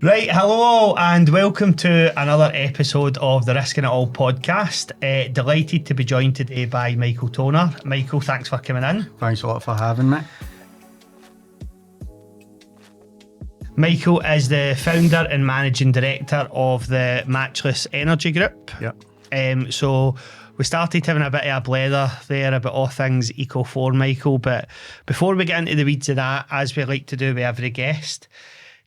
Right, hello and welcome to another episode of the Risking It All podcast. Delighted to be joined today by Michael Toner. Michael, thanks for coming in. Thanks a lot for having me. Michael is the founder and managing director of the Matchless Energy Group. Yep. So we started having a bit of a blather there about all things Eco4, Michael, but before we get into the weeds of that, as we like to do with every guest,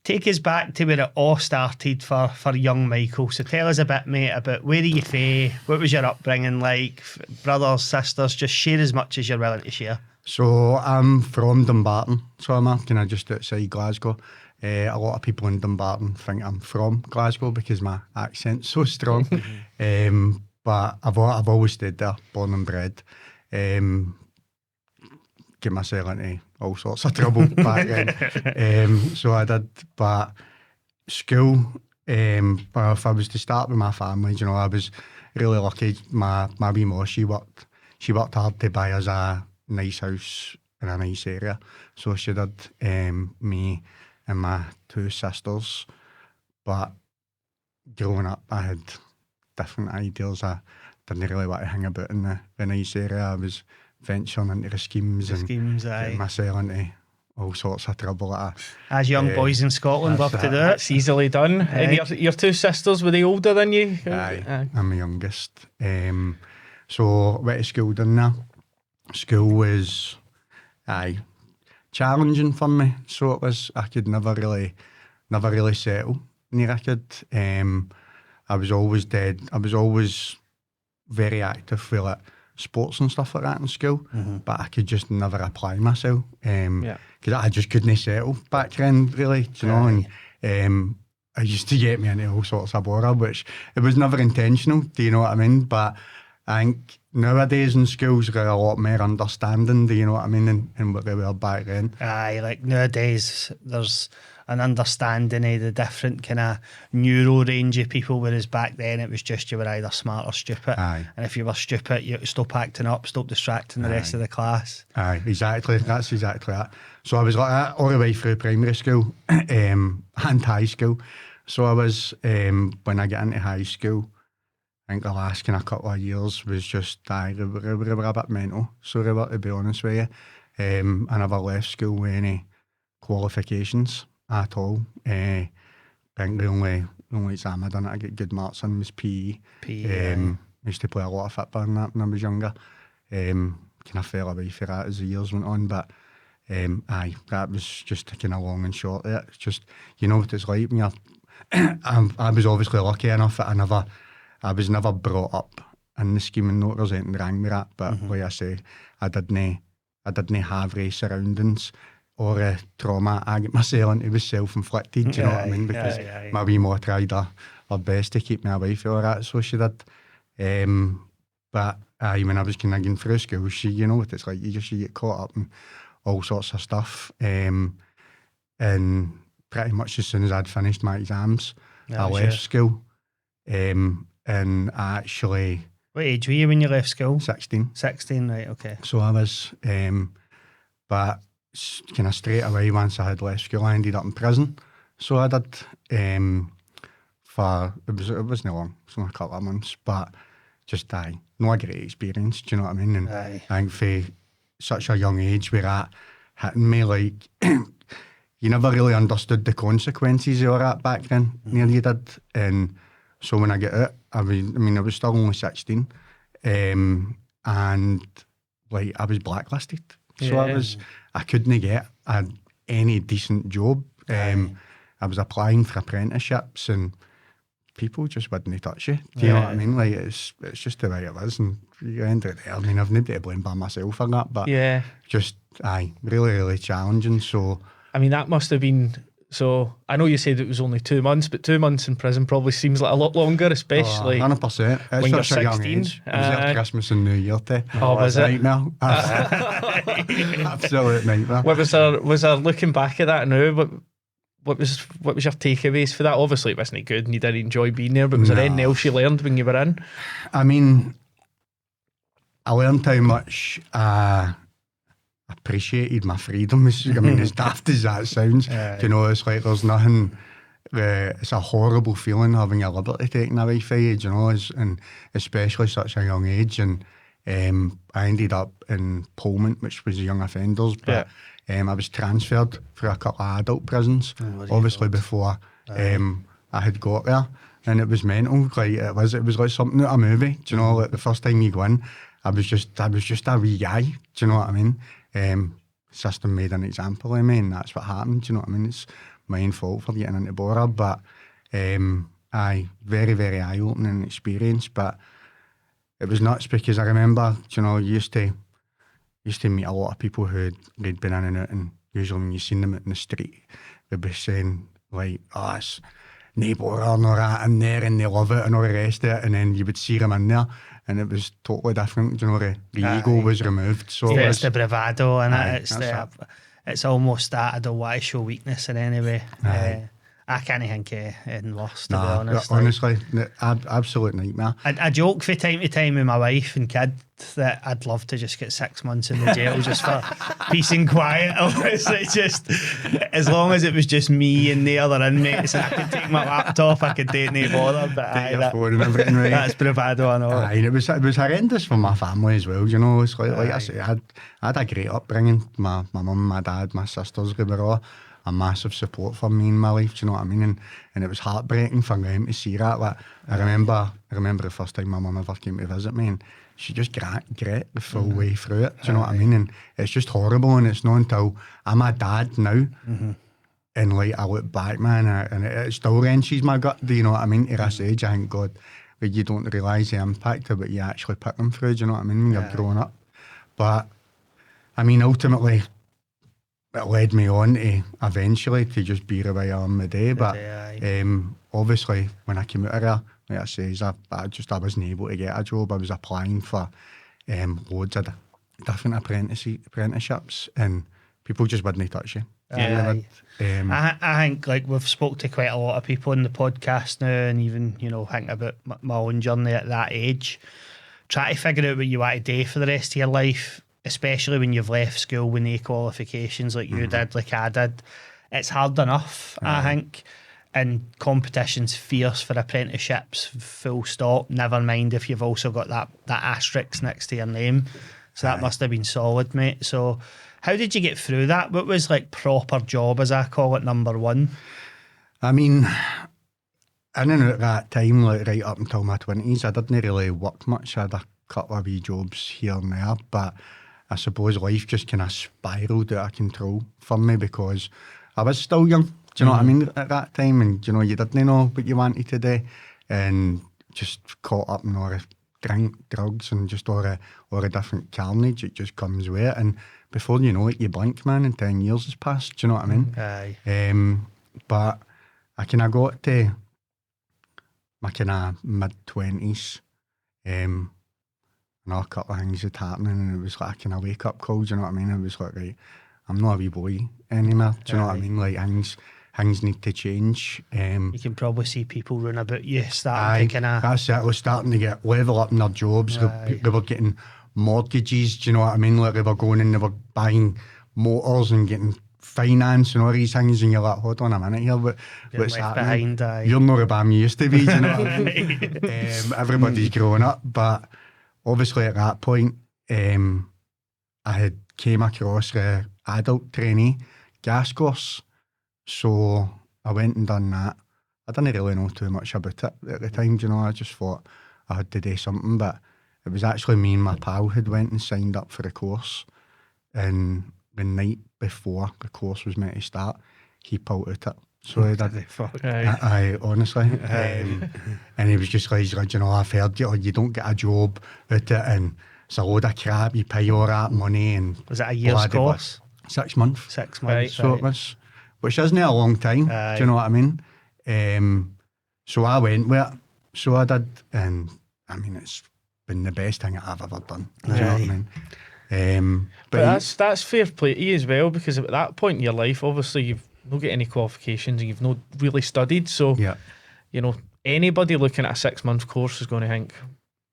take us back to where it all started for young Michael. So tell us a bit, mate, about where are you from, what was your upbringing like, brothers, sisters, just share as much as you're willing to share. So I'm from Dumbarton, so I'm kind of just outside Glasgow. A lot of people in Dumbarton think I'm from Glasgow because my accent's so strong. But I've always stayed there, born and bred. Get myself into all sorts of trouble back then. So I did, but school, well, if I was to start with my family, you know, I was really lucky. My wee ma, she worked hard to buy us a nice house in a nice area. So she did, me and my two sisters. But growing up, I had different ideals. I didn't really want to hang about in the nice area. I was venturing into the schemes and getting myself into all sorts of trouble. As young boys in Scotland love to do it. That's easily done. And your two sisters, were they older than you? Aye. I'm the youngest. So went to school down there. School was challenging for me. So it was, I could never really settle near a kid. I was always very active with like sports and stuff like that in school, but I could just never apply myself because I just couldn't settle back then, really, do you know. And it used to get me into all sorts of bother, which it was never intentional, do you know what I mean? But I think nowadays in schools there are a lot more understanding, do you know what I mean, and what they were back then. Aye, like nowadays there's an understanding of the different kind of neuro range of people, whereas back then it was just you were either smart or stupid. Aye. And if you were stupid, you stop acting up, stop distracting the rest of the class. Aye, exactly. That's exactly that. So I was like that all the way through primary school and high school. So I was, when I got into high school, I think the last kind of couple of years was just, they were a bit mental, so they were, to be honest with you. I never left school with any qualifications at all. I think the only exam I done I get good marks on was PE. I used to play a lot of football and that when I was younger. Kind of fell away for that as the years went on, but that was just a kind of long and short of it. It's just, you know what it's like when you're, I was obviously lucky enough that I was never brought up in the scheme, and not there's anything wrong with that, but like I say, I didn't have race surroundings or trauma I get myself into was self-inflicted, do you know what I mean? Because my wee ma tried her best to keep me away from all that, so she did. But when I was kind of going through school, you know what it's like, you get caught up in all sorts of stuff. And pretty much as soon as I'd finished my exams, I left school. And I actually... What age were you when you left school? 16. 16, right, okay. So I was, but kind of straight away once I had left school, I ended up in prison. So I did for, it wasn't long, it was only a couple of months, but just not a great experience, do you know what I mean? And I think for such a young age where that hitting me, like, you never really understood the consequences of all that back then, nearly did. And so when I get out, I was still only 16, and like I was blacklisted. So I couldn't get any decent job. I was applying for apprenticeships and people just wouldn't touch you. Do you know what I mean? Like it's just the way it is, and you end it there. I mean, I've nobody to blame by myself for that, but just really, really challenging. So I mean, that must have been. So I know you said it was only 2 months, but 2 months in prison probably seems like a lot longer, especially 100%. It's when you're such a young 16. age. It was there Christmas and New Year too. Oh, was it? Nightmare. Absolute nightmare. What was there looking back at that now? What was your takeaways for that? Obviously it wasn't good and you didn't enjoy being there, but was there anything else you learned when you were in? I mean, I learned how much appreciated my freedom. I mean, as daft as that sounds, you know, it's like there's nothing it's a horrible feeling having your liberty taken away from you, you know, and especially such a young age. And I ended up in Pullman, which was young offenders, but I was transferred for a couple of adult prisons, obviously before I had got there. And it was mental, like it was like something out of a movie. Do you know, like the first time you go in, I was just a wee guy. Do you know what I mean? System made an example of me, and that's what happened. Do you know what I mean? It's my own fault for getting into bother, but very, very eye-opening experience. But it was nuts because I remember, you know, used to meet a lot of people who'd been in and out, and usually when you seen them out in the street, they'd be saying like, "Oh, it's neighbour and all that in there, and they love it and all the rest of it," and then you would see them in there, and it was totally different. You know, the ego was removed. So it's the bravado, and it's almost that I don't want to show weakness in any way. I can't think of anything worse, to be honest. Honestly, absolute nightmare. I joke from time to time with my wife and kid that I'd love to just get 6 months in the jail just for peace and quiet. It's just, as long as it was just me and the other inmates, and I could take my laptop, I could take no bother. But phone and everything, right? That's bravado, I know. And it was horrendous for my family as well. You know, it's like I say, I had a great upbringing. My mum, my dad, my sisters, they were all a massive support for me in my life, do you know what I mean? And it was heartbreaking for them to see that. Like, I remember the first time my mum ever came to visit me, and she just grit the full way through it, do you know what I mean? And it's just horrible, and it's not until I'm a dad now, and like I look back, man, and it still wrenches my gut, do you know what I mean? At this age, I think, God, like, you don't realise the impact of what you actually put them through, do you know what I mean, when you're growing up. But, I mean, ultimately, it led me on to eventually to just be the way I am today. But obviously, when I came out of there, like I say, I wasn't able to get a job. I was applying for loads of different apprenticeships, and people just wouldn't touch you. I think, like, we've spoke to quite a lot of people in the podcast now, and even, you know, think about my own journey at that age. Try to figure out what you want to do for the rest of your life, especially when you've left school with no qualifications like you did, like I did. It's hard enough, I think, and competition's fierce for apprenticeships, full stop, never mind if you've also got that asterisk next to your name. So that must have been solid, mate. So how did you get through that? What was, like, proper job, as I call it, number one? I mean, in and out at that time, like right up until my 20s, I didn't really work much. I had a couple of wee jobs here and there, but I suppose life just kind of spiraled out of control for me because I was still young, do you know what I mean, at that time, and, you know, you didn't know what you wanted to do, and just caught up in all the drink, drugs, and just all the different carnage that just comes with it, and before you know it, you blink, man, and 10 years has passed, do you know what I mean? Aye. But I kind of got to my kind of mid-20s, and a couple of things had happening, and it was like a kind of wake-up call, do you know what I mean? It was like, right, I'm not a wee boy anymore, do you know what I mean? Like, things need to change. You can probably see people run about you starting to kind of... That's it, I was starting to get level up in their jobs. They were getting mortgages, do you know what I mean? Like, they were going and they were buying motors and getting finance and all these things, and you're like, hold on a minute here, what's happening? You're not the bam you used to be, do you know what I mean? Everybody's growing up, but obviously at that point, I had came across the adult trainee gas course, so I went and done that. I didn't really know too much about it at the time, you know, I just thought I had to do something, but it was actually me and my pal who'd went and signed up for the course, and the night before the course was meant to start, he pulled out it. So he did. I honestly. And he was just like, you know, I've heard you don't get a job out it, and it's a load of crap, you pay all that money. And was it a year's course? 6 months. 6 months. So it was, which isn't a long time, do you know what I mean? So I went with it, so I did, and I mean, it's been the best thing I've ever done, do you know what I mean? But that's fair play to you as well, because at that point in your life, obviously you've not got any qualifications and you've not really studied, so you know, anybody looking at a 6 month course is going to think,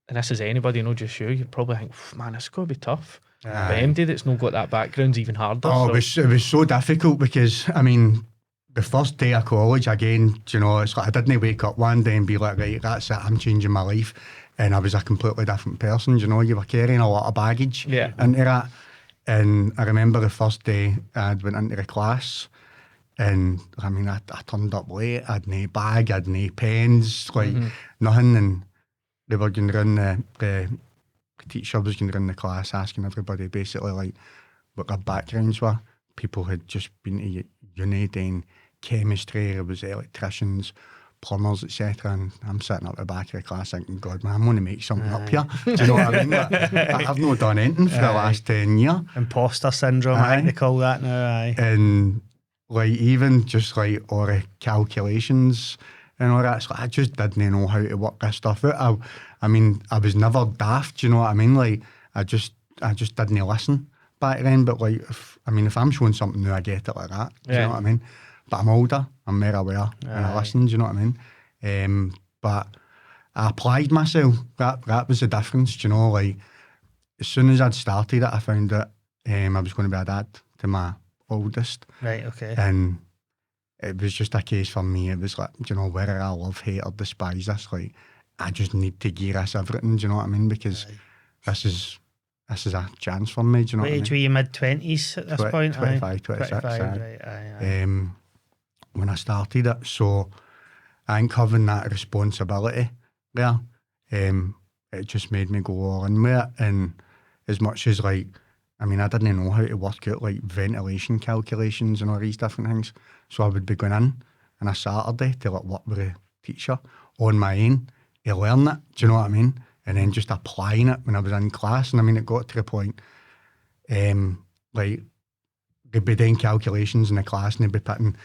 and this is anybody, not just you probably think, man, it's going to be tough. But anybody that's not got that background's even harder. It was so difficult because, I mean, the first day of college, again, you know, it's like I didn't wake up one day and be like, right, that's it, I'm changing my life. And I was a completely different person, you know, you were carrying a lot of baggage into that. And I remember the first day I went into the class, and I mean, I turned up late, I had no bag, I had no pens, like nothing. And they were going to run the teacher was going to run the class asking everybody basically like what their backgrounds were. People had just been to uni doing chemistry, there was electricians, plumbers, etc. And I'm sitting at the back of the class thinking, God, man, I'm going to make something up here. Do you know what I mean? Like, I have not done anything for the last 10 years. Imposter syndrome, I think they call that now. And like even just like all the calculations and all that, so I just didn't know how to work this stuff out. I mean, I was never daft, do you know what I mean? Like I just didn't listen back then. But like, if I'm showing something new, I get it like that. Do you know what I mean? But I'm older, I'm more aware, and I listen, do you know what I mean? But I applied myself. That was the difference, do you know? Like, as soon as I'd started it, I found that I was going to be a dad to my oldest. Right, okay. And it was just a case for me, it was like, do you know, whether I love, hate, or despise this, like, I just need to gear this everything, do you know what I mean? Because this is a chance for me, do you know what I mean? What age were you, mid-20s at this point? 25, 26. 25, right, when I started it, so I think having that responsibility there, it just made me go all in with it. And as much as like, I mean, I didn't know how to work out like ventilation calculations and all these different things, so I would be going in on a Saturday to like work with a teacher on my own to learn it, do you know what I mean? And then just applying it when I was in class. And I mean, it got to the point, like, they'd be doing calculations in the class and they'd be putting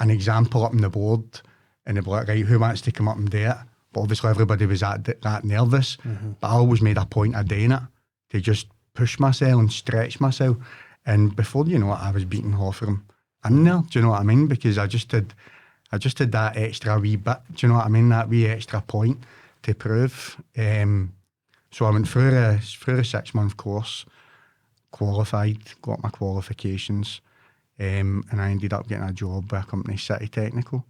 an example up on the board and they'd be like, right, who wants to come up and do it? But obviously everybody was that nervous. But I always made a point of doing it to just push myself and stretch myself. And before you know it, I was beating half of them in there, do you know what I mean? Because I just had that extra wee bit, do you know what I mean? That wee extra point to prove. So I went through a 6-month course, qualified, got my qualifications, and I ended up getting a job with a company, City Technical.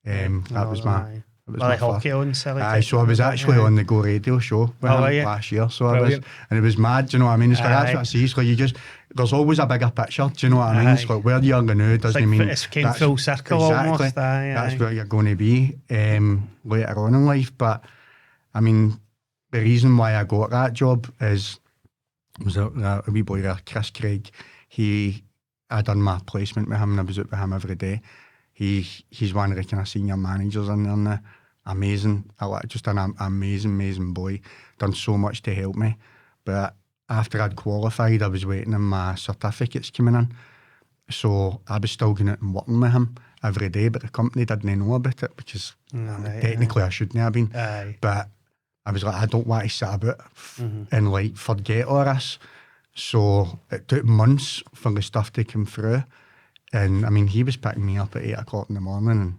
That was my hockey on City. So I was actually on the Go Radio show with him last year. So I was, and it was mad. Do you know what I mean? It's like that's what I see. It's like there's always a bigger picture. Do you know what I mean? It's like where you're going to doesn't mean it's came full circle almost. That's where you're going to be later on in life. But I mean, the reason why I got that job was a wee boy there, Chris Craig. I done my placement with him and I was out with him every day. He's one of the kind of senior managers in there now. Amazing, just an amazing boy. Done so much to help me. But after I'd qualified, I was waiting on my certificates coming in. So I was still going out and working with him every day, but the company didn't know about it because technically I shouldn't have been. But I was like, I don't want to sit about and like forget all this. So it took months for the stuff to come through. And I mean, he was picking me up at 8 o'clock in the morning and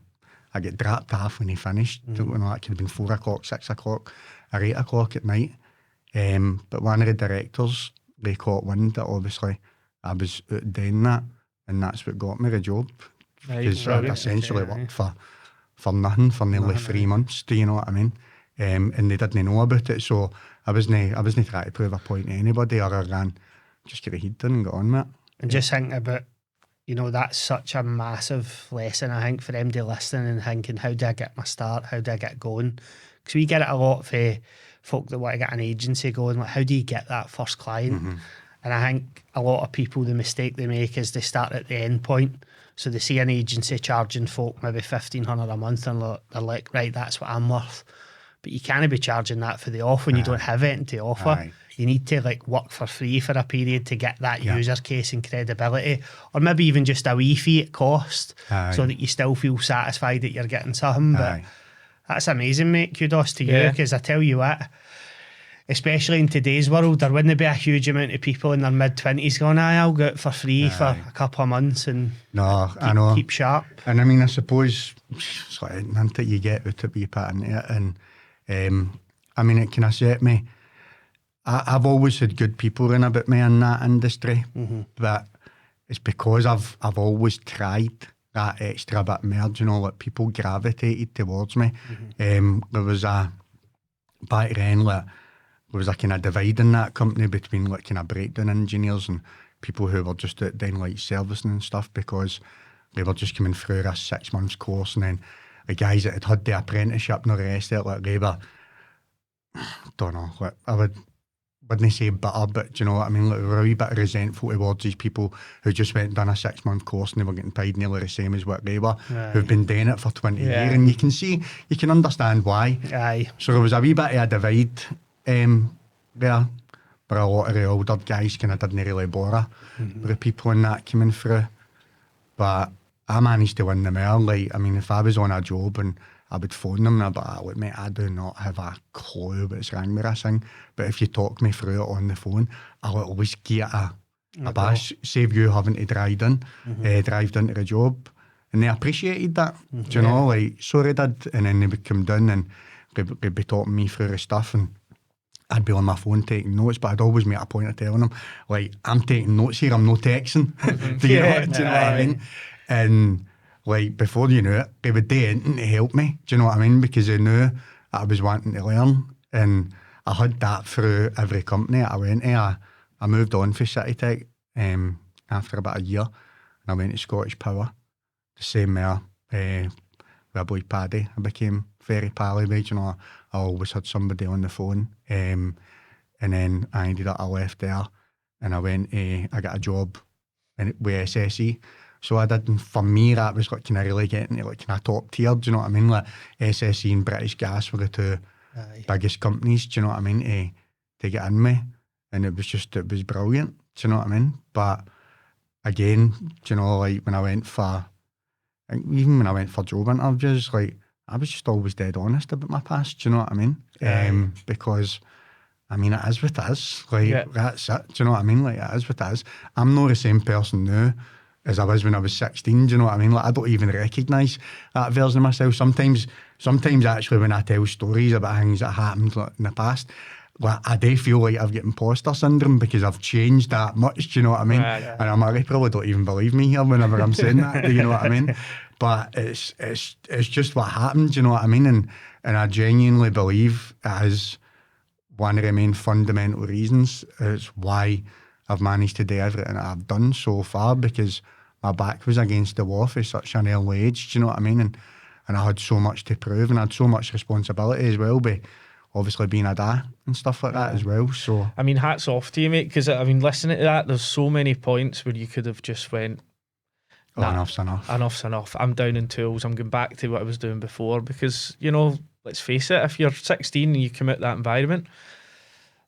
I get dropped off when he finished. Don't know, that could have been 4 o'clock, 6 o'clock, or 8 o'clock at night. But one of the directors, they caught wind that obviously I was out doing that, and that's what got me the job. Because I essentially worked for nothing for nearly 3 months. Do you know what I mean? And they didn't know about it, so I wasn't trying to prove a point to anybody other than just get a head done and get on with it. And just think about, you know, that's such a massive lesson, I think, for MD listening and thinking, how do I get my start? How do I get going? Because we get it a lot for folk that want to get an agency going. Like, how do you get that first client? And I think a lot of people, the mistake they make is they start at the end point. So they see an agency charging folk maybe $1,500 a month and they're like, right, that's what I'm worth. But you can't be charging that for the off when you don't have anything to offer. You need to like work for free for a period to get that user case and credibility, or maybe even just a wee fee at cost, so that you still feel satisfied that you're getting something. But that's amazing, mate. Kudos to you, because I tell you what, especially in today's world, there wouldn't be a huge amount of people in their mid-20s going, I'll go out for free for a couple of months and I know. Keep sharp. And I mean, I suppose it's like until you get out of you put into it, and I mean, it kind of set me. I've always had good people in about me in that industry, but it's because I've always tried that extra bit more, you know, like people gravitated towards me. There was back then, like, there was a kind of divide in that company between like kind of breakdown engineers and people who were just doing like servicing and stuff, because they were just coming through a 6 months course, and then the guys that had the apprenticeship and all the rest of it, like they were, don't know, like wouldn't say bitter, but do you know what I mean? Like, they were a wee bit resentful towards these people who just went and done a 6 month course and they were getting paid nearly the same as what they were, who've been doing it for 20 years. And you can understand why. Aye. So there was a wee bit of a divide there, where a lot of the older guys kind of didn't really bother with the people in that coming through. But I managed to win them all. Like, I mean, if I was on a job and I would phone them and I'd be like, look, mate, I do not have a clue what's wrong with this thing. But if you talk me through it on the phone, I'll always get a bash, save you having to drive into the job. And they appreciated that. Do you know, like, so they did. And then they would come down and they'd be talking me through the stuff, and I'd be on my phone taking notes, but I'd always make a point of telling them, like, I'm taking notes here, I'm not texting. Do you know what I mean? And like, before you knew it, they would do anything to help me. Do you know what I mean? Because they knew I was wanting to learn. And I had that through every company I went to. I moved on for City Tech after about a year, and I went to Scottish Power. The same there with a boy Paddy. I became very pally with, you know. I always had somebody on the phone. And then I ended up, I left there and I got a job with SSE. So I did, and for me, that was like, kind of really getting to like kind of top tier, do you know what I mean? Like SSE and British Gas were the two biggest companies, do you know what I mean, to get in me. And it was brilliant, do you know what I mean? But again, do you know, like when I went for job interviews, like I was just always dead honest about my past, do you know what I mean? Because I mean, it is what it is. Like, that's it, do you know what I mean? Like, it is what it is. I'm not the same person now as I was when I was 16, do you know what I mean? Like, I don't even recognise that version of myself. Sometimes actually when I tell stories about things that happened like, in the past, like, I do feel like I've got imposter syndrome because I've changed that much, do you know what I mean? And I'm like, they probably don't even believe me here whenever I'm saying that, do you know what I mean? But it's just what happened, do you know what I mean? And I genuinely believe it is one of the main fundamental reasons is why I've managed to do everything that I've done so far, because my back was against the wall for such an early age, do you know what I mean? And I had so much to prove, and I had so much responsibility as well, by obviously being a dad and stuff like that as well. So I mean, hats off to you, mate, because I mean, listening to that, there's so many points where you could have just went, nah, enough's enough. Enough's enough. I'm down in tools. I'm going back to what I was doing before, because, you know, let's face it, if you're 16 and you come out that environment,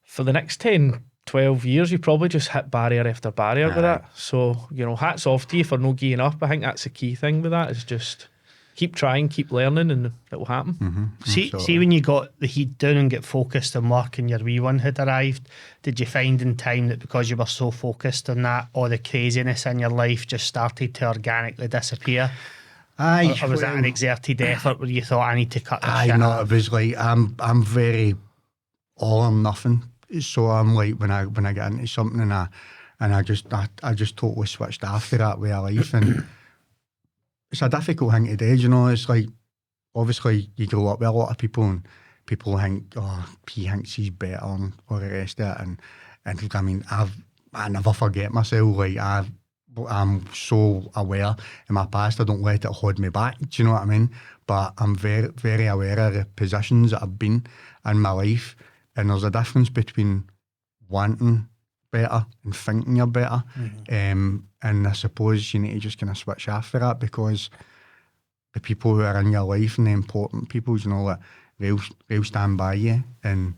for the next 10, 12 years, you probably just hit barrier after barrier with that. So, you know, hats off to you for no giving up. I think that's the key thing with that, is just keep trying, keep learning, and it will happen. See when you got the heat down and get focused on work and your wee one had arrived, did you find in time that because you were so focused on that, all the craziness in your life just started to organically disappear? Aye. Or was that an exerted effort where you thought, I need to cut this shit no, out? it was like, I'm very all or nothing. So I'm like, when I get into something and I just totally switched after that way of life. And it's a difficult thing to do, you know. It's like, obviously you grow up with a lot of people and people think, oh, he thinks he's better and all the rest of it. And I mean, I never forget myself. Like, I'm so aware in my past, I don't let it hold me back, do you know what I mean? But I'm very, very aware of the positions that I've been in my life. And there's a difference between wanting better and thinking you're better. And I suppose you need to just kind of switch after that, because the people who are in your life and the important people, you know, that they'll stand by you. And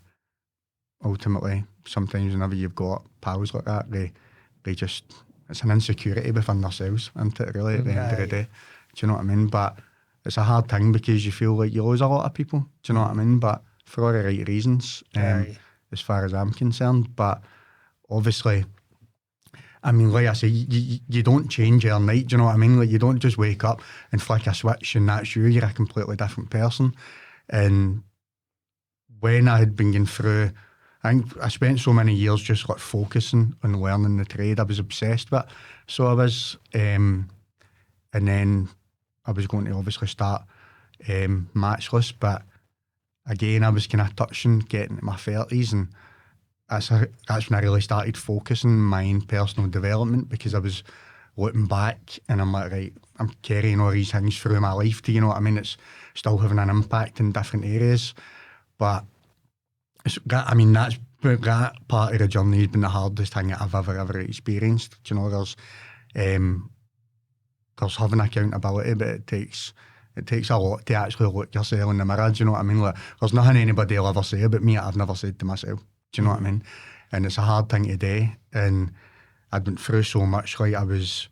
ultimately, sometimes whenever you've got pals like that, they just, it's an insecurity within themselves, isn't it, really, at the end of the day? Do you know what I mean? But it's a hard thing because you feel like you lose a lot of people. Do you know what I mean? But for all the right reasons, as far as I'm concerned. But obviously, I mean, like I say, you don't change overnight, do you know what I mean? Like, you don't just wake up and flick a switch and that's you. You're a completely different person. And when I had been going through, I think I spent so many years just like focusing on learning the trade. I was obsessed with it. So I was, and and then I was going to obviously start Matchless, but again I was kind of touching getting to my 30s, and that's when I really started focusing my own personal development, because I was looking back and I'm like, right, I'm carrying all these things through my life, do you know what I mean? It's still having an impact in different areas, but that part of the journey has been the hardest thing that I've ever experienced. Do you know, there's having accountability, but it takes a lot to actually look yourself in the mirror. Do you know what I mean? Like, there's nothing anybody will ever say about me that I've never said to myself. Do you know what I mean? And it's a hard thing to do. And I went through so much. Like, I was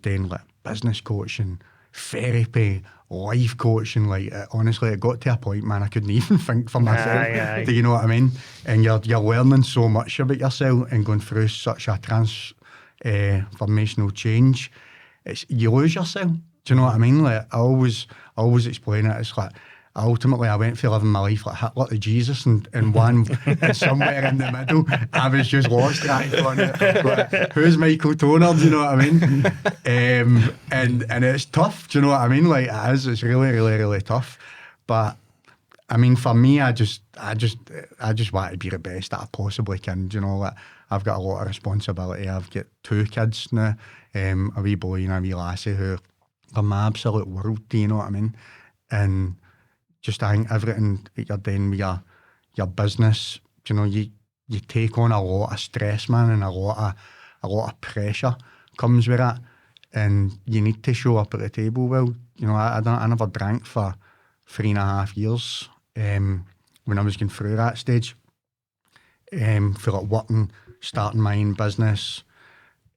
doing like business coaching, therapy, life coaching. Like, honestly, it got to a point, man, I couldn't even think for myself. Do you know what I mean? And you're learning so much about yourself and going through such a transformational change. You lose yourself. Do you know what I mean? Like, I always explain it. It's like, ultimately, I went for living my life like Hitler to Jesus, and one and somewhere in the middle, I was just lost track on it. Like, who's Michael Toner? Do you know what I mean? And it's tough. Do you know what I mean? Like, it is. It's really, really, really tough. But I mean, for me, I just want to be the best that I possibly can. Do you know, like, I've got a lot of responsibility. I've got 2 kids now, a wee boy and a wee lassie who are my absolute world. Do you know what I mean? And just I think everything that you're doing with your business, you know, you take on a lot of stress, man, and a lot of pressure comes with it, and you need to show up at the table well. You know, I never drank for 3.5 years when I was going through that stage, for like working, starting my own business,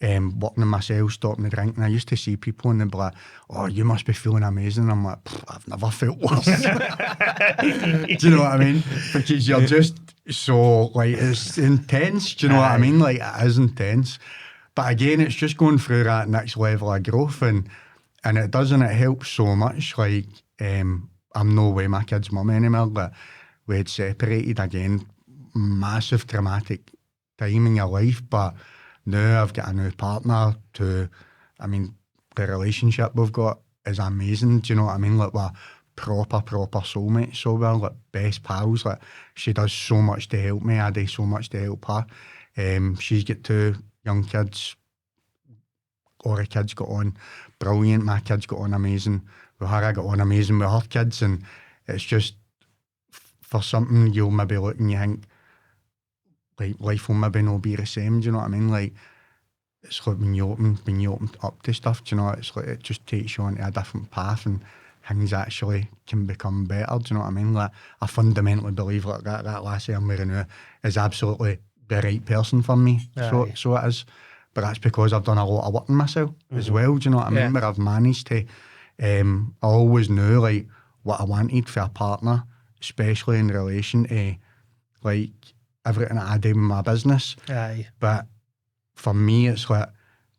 working on myself, stopping the drink. And I used to see people and they'd be like, oh, you must be feeling amazing. I'm like, I've never felt worse. Do you know what I mean? Because you're just so, like, it's intense. Do you know what I mean? Like, it is intense. But again, it's just going through that next level of growth, and it does, and it helps so much. Like, I'm no way my kid's mum anymore, but we had separated again. Massive traumatic time in your life, but now I've got a new partner the relationship we've got is amazing. Do you know what I mean? Like, we're proper soulmates, so we're like best pals. Like, she does so much to help me, I do so much to help her. She's got 2 young kids. All the kids got on brilliant. My kids got on amazing with her. I got on amazing with her kids, and it's just, for something you'll maybe look and you think, like, life will maybe not be the same. Do you know what I mean? Like, it's like when you open up to stuff, do you know, it's like it just takes you onto a different path, and things actually can become better. Do you know what I mean? Like, I fundamentally believe like that lassie I'm with now is absolutely the right person for me. So it is. But that's because I've done a lot of work on myself as well. Do you know what I mean? Where I've managed to, I always knew like what I wanted for a partner, especially in relation to like everything that I do with my business. But for me, it's like,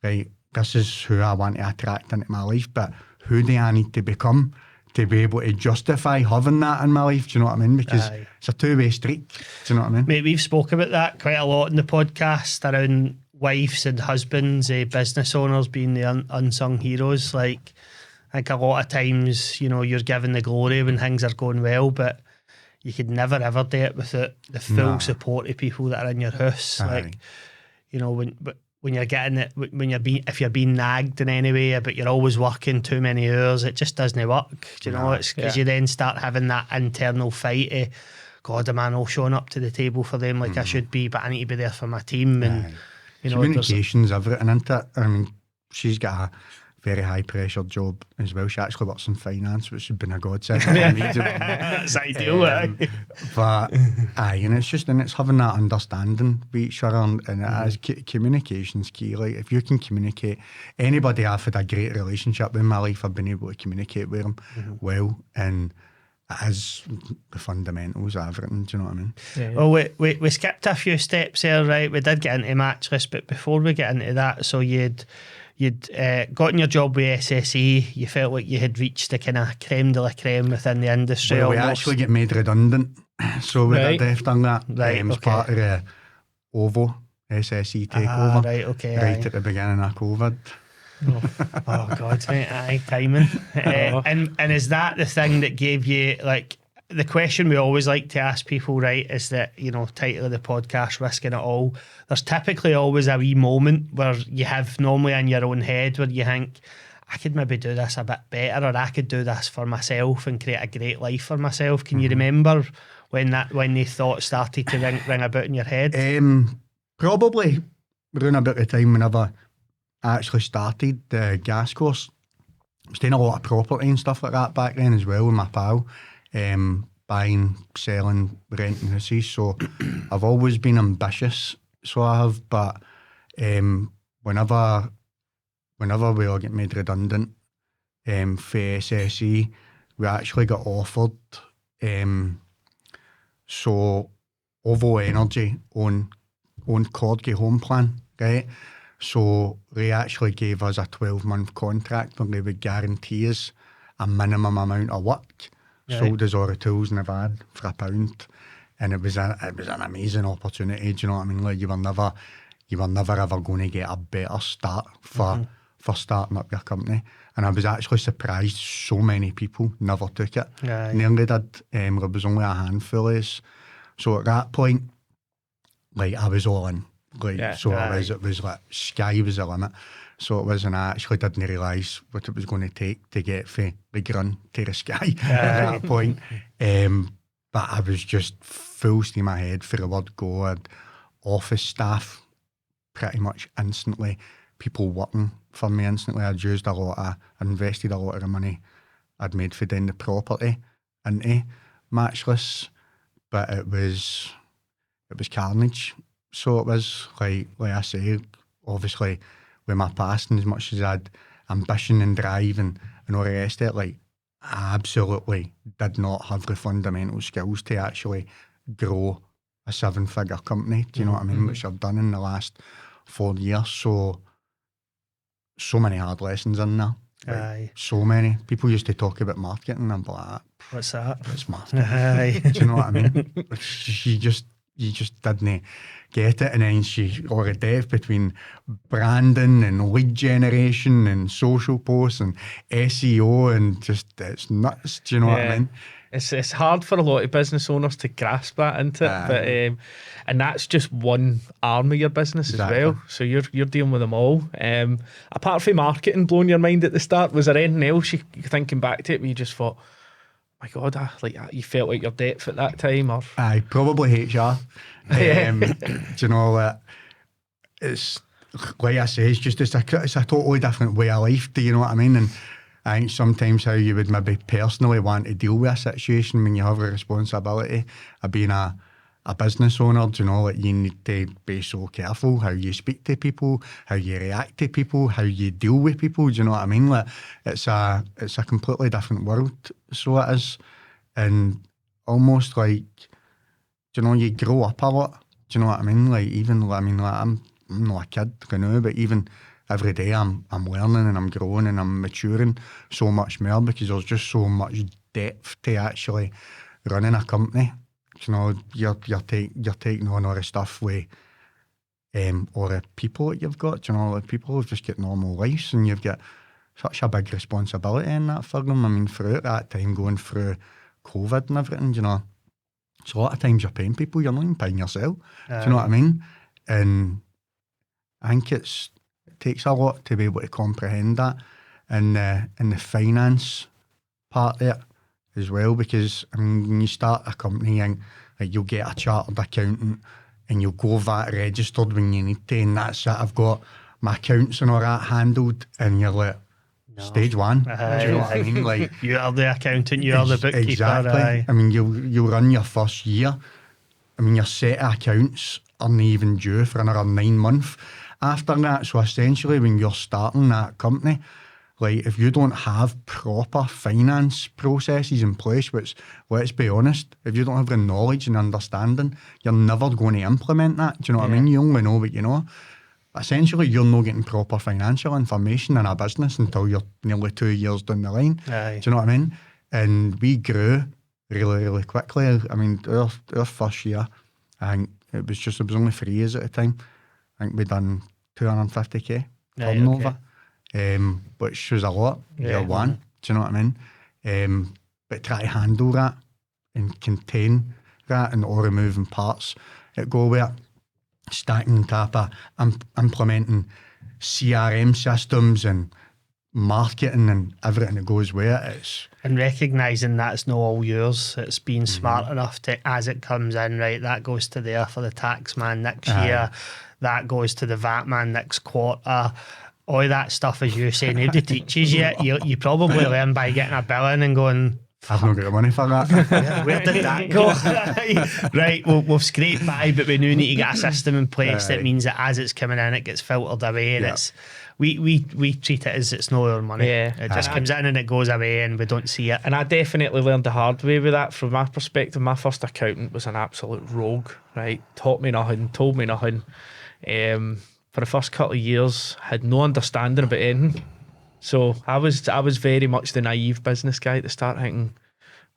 right, this is who I want to attract into my life, but who do I need to become to be able to justify having that in my life? Do you know what I mean? Because it's a 2-way street. Do you know what I mean? Mate, we've spoke about that quite a lot in the podcast around wives and husbands, business owners being the unsung heroes. Like, I think a lot of times, you know, you're given the glory when things are going well, but you could never ever do it without the full support of people that are in your house. Like, you know, when you're getting it, if you're being nagged in any way, but you're always working too many hours, it just doesn't work. Do you know? It's because you then start having that internal fight of, God, am I not showing up to the table for them like I should be, but I need to be there for my team. And you know, communication's everything, isn't it? I mean, she's got a very high pressure job as well. She actually works in finance, which has been a godsend for me. That's ideal. But and it's having that understanding with each other, and it is communication's key. Like, if you can communicate, anybody I've had a great relationship with in my life, I've been able to communicate with them well, and it is the fundamentals of everything. Do you know what I mean? Well, we skipped a few steps there, right? We did get into Matchless, but before we get into that, so you'd gotten your job with SSE, you felt like you had reached the kind of creme de la creme within the industry. Well, we actually get made redundant, so we had done that. It was part of the OVO SSE takeover, right at the beginning of COVID. Oh God, right, aye, timing. And is that the thing that gave you, like, the question we always like to ask people, right, is that, you know, title of the podcast, Risking It All. There's typically always a wee moment where you have normally in your own head where you think, I could maybe do this a bit better, or I could do this for myself and create a great life for myself. Can you remember when the thought started to ring about in your head? Probably around about the time whenever I actually started the gas course. I was doing a lot of property and stuff like that back then as well with my pal, buying, selling, renting houses. So I've always been ambitious, so I have. But whenever we all get made redundant for SSE, we actually got offered. So OVO Energy own Corgi Home Plan, right? So they actually gave us a 12-month contract where they would guarantee us a minimum amount of work. Right. Sold us all the tools in the van for £1, and it was an amazing opportunity. Do you know what I mean? Like you were never ever going to get a better start for starting up your company. And I was actually surprised so many people never took it. Yeah. Nearly did. There was only a handful of us. So at that point, like I was all in. It was like sky was the limit. So it was, and I actually didn't realise what it was going to take to get from the ground to the sky at that point. But I was just full steam ahead for the word go. I had office staff pretty much instantly, people working for me instantly. I'd invested a lot of the money I'd made for doing the property into Matchless, but it was carnage. So it was like I say, obviously with my past, and as much as I had ambition and drive and all the rest of it, like I absolutely did not have the fundamental skills to actually grow a 7-figure company. Do you know what I mean? Which I've done in the last 4 years. So many hard lessons in there. Like, so many. People used to talk about marketing and I'm like, what's that? What's marketing? Do you know what I mean? You just didn't get it. And then all the depth between branding and lead generation and social posts and SEO and just, it's nuts. Do you know what I mean? It's hard for a lot of business owners to grasp that into it, but and that's just one arm of your business as well. So you're dealing with them all. Apart from marketing blowing your mind at the start, was there anything else you thinking back to it where you just thought, my God, you felt like your depth at that time? Or probably HR. Do you know, it's like I say, it's a totally different way of life. Do you know what I mean? And I think sometimes how you would maybe personally want to deal with a situation when you have a responsibility of being a business owner, you know, like you need to be so careful how you speak to people, how you react to people, how you deal with people. Do you know what I mean? Like it's a completely different world. So it is, and almost like, you know, you grow up a lot. Do you know what I mean? Like I'm not a kid, you know, but even every day I'm learning and I'm growing and I'm maturing so much more because there's just so much depth to actually running a company. You know, you're taking on all the stuff with all the people that you've got. You know, like people have just got normal lives and you've got such a big responsibility in that for them. I mean, throughout that time going through COVID and everything, you know, so a lot of times you're paying people, you're not even paying yourself. Do you know what I mean? And I think it takes a lot to be able to comprehend that and the finance part of it as well, because I mean, when you start a company and like you'll get a chartered accountant and you'll go VAT registered when you need to, and that's it, I've got my accounts and all that handled, and you're like, stage one. Do you know what I mean? Like you are the accountant, you are the bookkeeper. Exactly. I mean, you'll run your first year. I mean, your set of accounts aren't even due for another 9 months after that. So essentially, when you're starting that company, like if you don't have proper finance processes in place, which, let's be honest, if you don't have the knowledge and understanding, you're never going to implement that. Do you know what I mean? You only know what you know. Essentially, you're not getting proper financial information in a business until you're nearly 2 years down the line. Do you know what I mean? And we grew really, really quickly. I mean, our first year, I think it was only 3 years at the time. I think we done 250k turnover. which was a lot, year Yeah. one. Do you know what I mean? But try to handle that and contain that and all the moving parts that go with it. Stacking Tapper, implementing CRM systems and marketing and everything that goes with it. And recognising that's not all yours. It's being smart enough to, as it comes in, right, that goes to there for the tax man next year, that goes to the VAT man next quarter. All that stuff, as you say, nobody teaches you. You probably learn by getting a bill in and going, I've not got the money for that. where did that go? Right, we've scraped by, but we now need to get a system in place that means that as it's coming in, it gets filtered away, and it's we treat it as it's no our money. Yeah. It just comes in and it goes away, and we don't see it. And I definitely learned the hard way with that. From my perspective, my first accountant was an absolute rogue, right? Taught me nothing, told me nothing. For the first couple of years, had no understanding about anything. So I was very much the naive business guy to start thinking,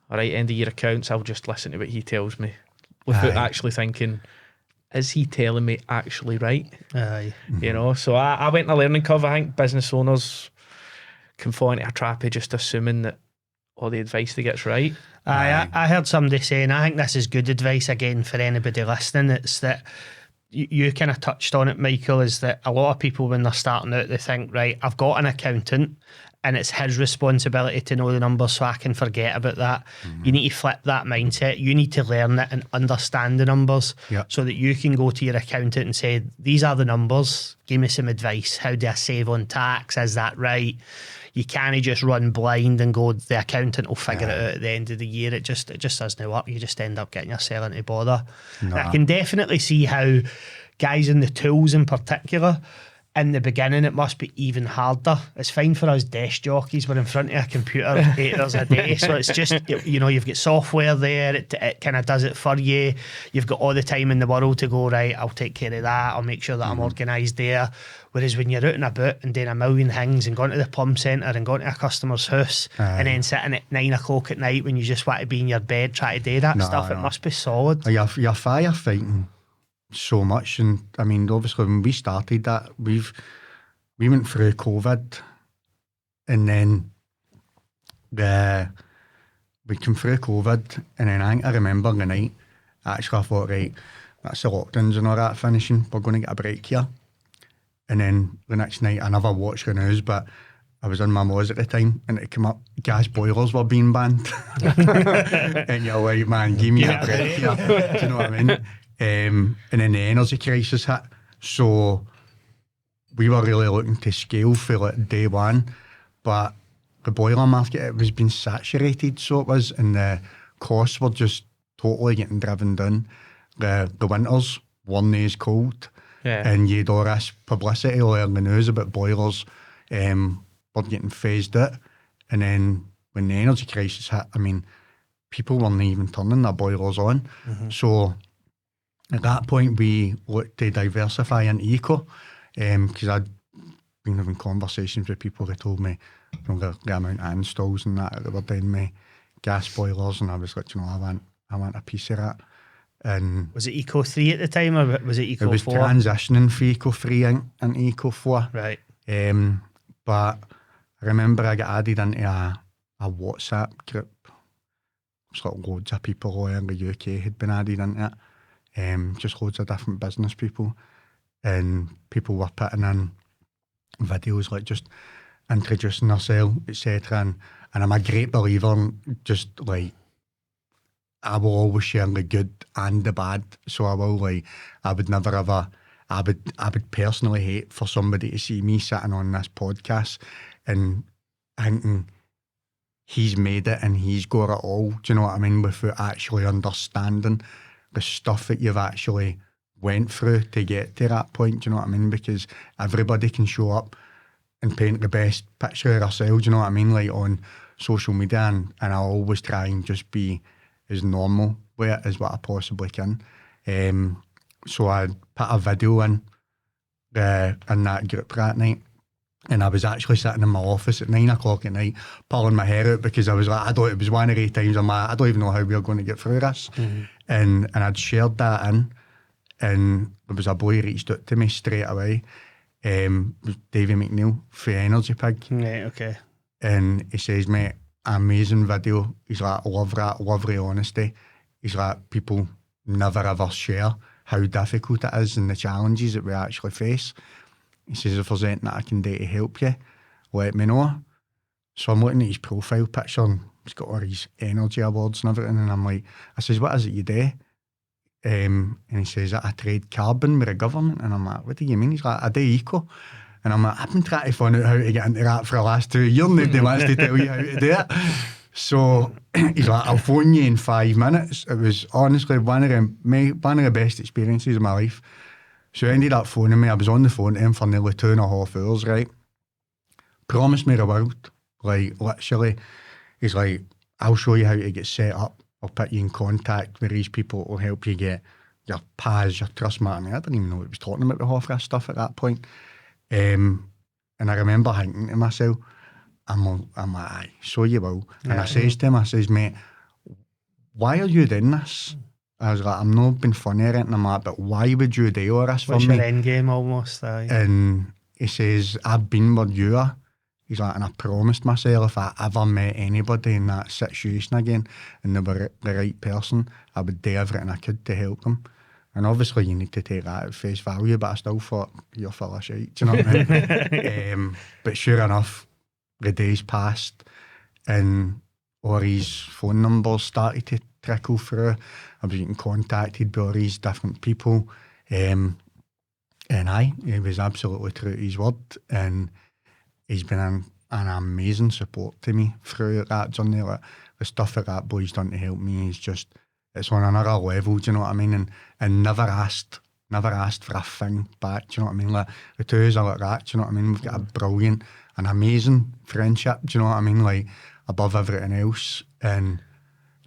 all right, end of year accounts, I'll just listen to what he tells me without actually thinking, is he telling me actually right? Aye. You know, so I went in a learning curve. I think business owners can fall into a trap of just assuming that all the advice they get's right. I heard somebody saying, I think this is good advice again for anybody listening. It's that you kind of touched on it, Michael, is that a lot of people when they're starting out, they think, right, I've got an accountant and it's his responsibility to know the numbers so I can forget about that. You need to flip that mindset. You need to learn it and understand the numbers so that you can go to your accountant and say, these are the numbers, give me some advice. How do I save on tax? Is that right? You can't just run blind and go, the accountant will figure it out at the end of the year. It just doesn't work. You just end up getting yourself into bother. And I can definitely see how guys in the tools in particular, in the beginning, it must be even harder. It's fine for us desk jockeys. We're in front of a computer 8 hours a day. So it's just, you know, you've got software there. It kind of does it for you. You've got all the time in the world to go, right, I'll take care of that. I'll make sure that I'm organised there. Whereas when you're out and about and doing a million things and going to the plumb centre and going to a customer's house and then sitting at 9 o'clock at night when you just want to be in your bed trying to do that stuff, it must be solid. You're firefighting so much, and I mean, obviously when we started that, we went through COVID, and then we came through COVID, and then I remember the night, actually I thought, right, that's the lockdowns and all that finishing, we're going to get a break here. And then the next night, I never watched the news, but I was in my Moz at the time, and it came up, gas boilers were being banned. And you're like, man, give me a break here. Do you know what I mean? And then the energy crisis hit. So we were really looking to scale for like day one, but the boiler market, it was being saturated, so it was, and the costs were just totally getting driven down. The winters weren't as cold. Yeah. And you had all this publicity all in the news about boilers were getting phased out. And then when the energy crisis hit, I mean, people weren't even turning their boilers on. So at that point, we looked to diversify into eco, because I'd been having conversations with people that told me, you know, the amount of installs and that they were doing me gas boilers, and I was like, you know, I want a piece of that. And was it Eco 3 at the time, or was it Eco 4? It was transitioning from Eco 3 into Eco 4. Right. But I remember I got added into a WhatsApp group. It's like loads of people all in the UK had been added into it. Just loads of different business people. And people were putting in videos like just introducing themselves, etc. And I'm a great believer in just like, I will always share the good and the bad. So I would never ever, I would personally hate for somebody to see me sitting on this podcast and thinking he's made it and he's got it all. Do you know what I mean? Without actually understanding the stuff that you've actually went through to get to that point. Do you know what I mean? Because everybody can show up and paint the best picture of themselves. Do you know what I mean? Like on social media, and I always try and just be as normal with it as what I possibly can. So I put a video in that group that night, and I was actually sitting in my office at 9 o'clock at night, pulling my hair out because I was like, it was one of the times I don't even know how we're going to get through this. And I'd shared that in, and there was a boy reached out to me straight away, was Davy McNeil for Energy Pig. Right, okay. And he says, mate, amazing video. He's like, I love that, lovely honesty. He's like, people never ever share how difficult it is and the challenges that we actually face. He says, if there's anything that I can do to help you, let me know. So I'm looking at his profile picture and he's got all his energy awards and everything. And I'm like, I says, what is it you do? And he says, I trade carbon with the government. And I'm like, what do you mean? He's like, I do eco. And I'm like, I've been trying to find out how to get into that for the last 2 years. Nobody wants to tell you how to do it. So he's like, I'll phone you in 5 minutes. It was honestly one of the best experiences of my life. So he ended up phoning me. I was on the phone to him for nearly 2.5 hours, right? Promised me the world. Like, literally, he's like, I'll show you how to get set up. I'll put you in contact with these people. It'll help you get your PAS, your trust mark. I didn't even know what he was talking about with half that stuff at that point. And I remember thinking to myself, I'm like, aye, so you will. And I says to him, I says, mate, why are you doing this? I was like, I'm not being funny or anything. I'm like, but why would you do all this for me? What's your end game almost? Aye. And he says, I've been where you are. He's like, and I promised myself if I ever met anybody in that situation again and they were the right person, I would do everything I could to help them. And obviously you need to take that at face value, but I still thought, you're full of shit, do you know what I mean? But sure enough, the days passed and all his phone numbers started to trickle through. I was getting contacted by all these different people. And he was absolutely true to his word. And he's been an amazing support to me through that journey. Like, the stuff that boy's done to help me is just, it's on another level, do you know what I mean? And never asked for a thing back, do you know what I mean? Like, the two of us are like that, do you know what I mean? We've got a brilliant, an amazing friendship, do you know what I mean? Like, above everything else. And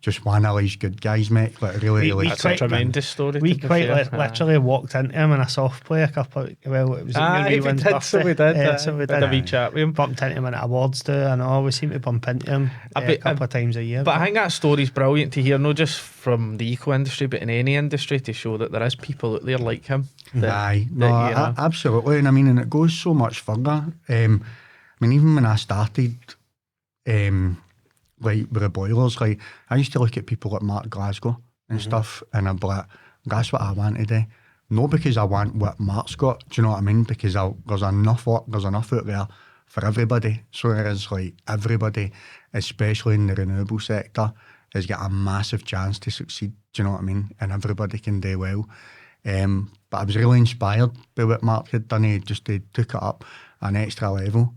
just one of these good guys, mate. Like, really, that's a tremendous story. We quite literally walked into him in a soft play a couple. Well, it was your wee one's birthday. So we did. Yeah, so we did a wee chat with him. Bumped into him at awards too. I know we seem to bump into him a couple of times a year. But I think that story's brilliant to hear, not just from the eco industry, but in any industry, to show that there is people out there like him. Absolutely. And I mean, and it goes so much further. I mean, even when I started, like with the boilers, like I used to look at people like Mark Glasgow and stuff, and I'd be like, that's what I want to do. Not because I want what Mark's got, do you know what I mean? Because there's enough work, there's enough out there for everybody. So there is, like, everybody, especially in the renewable sector, has got a massive chance to succeed, do you know what I mean? And everybody can do well. But I was really inspired by what Mark had done. He just took it up an extra level.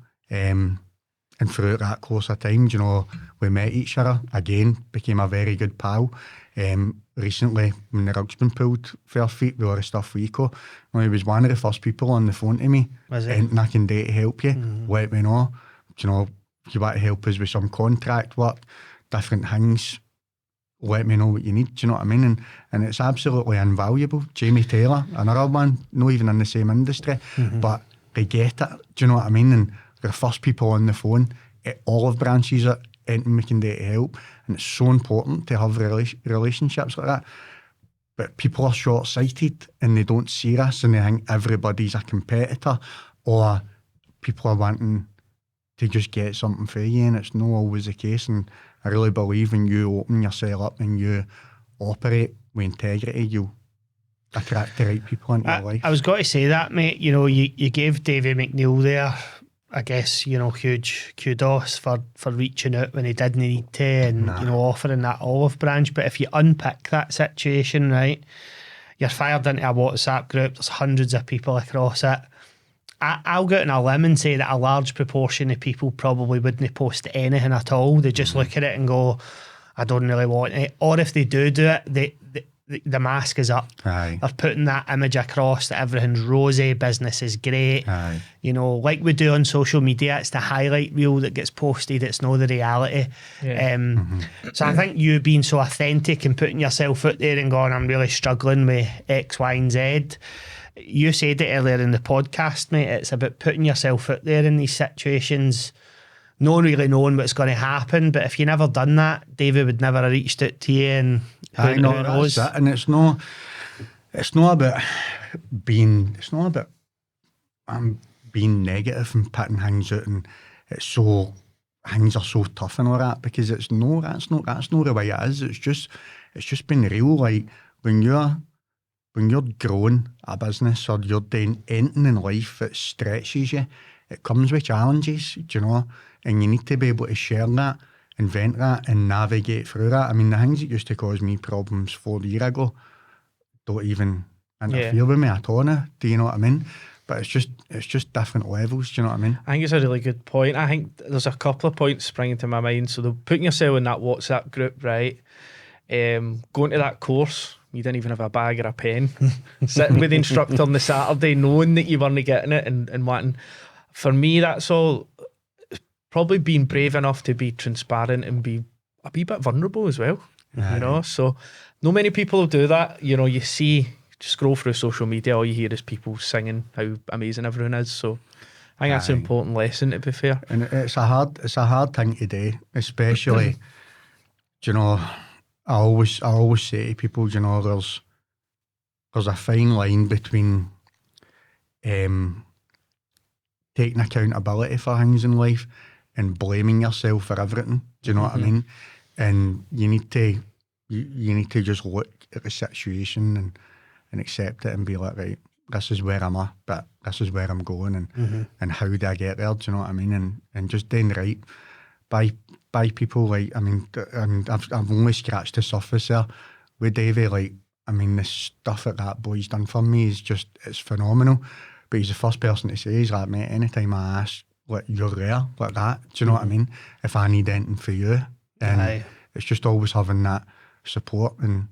And throughout that course of time, you know, we met each other again, became a very good pal. Recently, when the rug's been pulled for our feet with all the stuff for eco, he was one of the first people on the phone to me. Anything I can do to help you, let me know. You know, if you want to help us with some contract work, different things, let me know what you need, do you know what I mean? And it's absolutely invaluable. Jamie Taylor, another one, not even in the same industry, but they get it, do you know what I mean? And they're the first people on the phone at all of branches that anything we can do to help. And it's so important to have relationships like that. But people are short-sighted and they don't see this and they think everybody's a competitor, or people are wanting to just get something for you, and it's not always the case. And I really believe when you open yourself up and you operate with integrity, you'll attract the right people into your life. I was going to say that, mate. You know, you gave Davy McNeil there, I guess, you know, huge kudos for reaching out when he didn't need to and, you know, offering that olive branch. But if you unpick that situation, right, you're fired into a WhatsApp group, there's hundreds of people across it. I'll go out on a limb and say that a large proportion of people probably wouldn't post anything at all. They just look at it and go, I don't really want it. Or if they do it, the mask is up. Aye. They're putting that image across that everything's rosy, business is great. Aye. You know, like we do on social media, it's the highlight reel that gets posted, it's not the reality. Yeah. So I think you being so authentic and putting yourself out there and going, I'm really struggling with X, Y, and Z. You said it earlier in the podcast, mate, it's about putting yourself out there in these situations, not really knowing what's going to happen. But if you never done that, David would never have reached out to you. And I know that's that. And it's not about I'm being negative and putting things out, and things are so tough and all that, because that's not the way it is. It's just been real. Like when you're growing a business or you're doing anything in life that stretches you, it comes with challenges, do you know, and you need to be able to share that, invent that, and navigate through that. I mean, the things that used to cause me problems 4 years ago don't even interfere with me at all now. Do you know what I mean? But it's just different levels. Do you know what I mean? I think it's a really good point. I think there's a couple of points springing to my mind. So putting yourself in that WhatsApp group, right? Going to that course, you didn't even have a bag or a pen. Sitting with the instructor on the Saturday, knowing that you weren't getting it and wanting. For me, that's all. Probably being brave enough to be transparent and be a wee bit vulnerable as well. You know, so not many people will do that. You know, you scroll through social media, all you hear is people singing how amazing everyone is. So I think that's an important lesson, to be fair. And it's a hard thing to do, especially. Do you know, I always say to people, you know, there's a fine line between taking accountability for things in life and blaming yourself for everything. Do you know what I mean? And you need to just look at the situation and accept it and be like, right, this is where I'm at, but this is where I'm going, and how do I get there? Do you know what I mean? And just doing right by people. Like, I mean, I've only scratched the surface there with Davey. Like, I mean, the stuff that boy's done for me is it's phenomenal. But he's the first person to say, he's like, mate, anytime I ask, like, you're there, like that. Do you know what I mean? If I need anything for you. And it's just always having that support and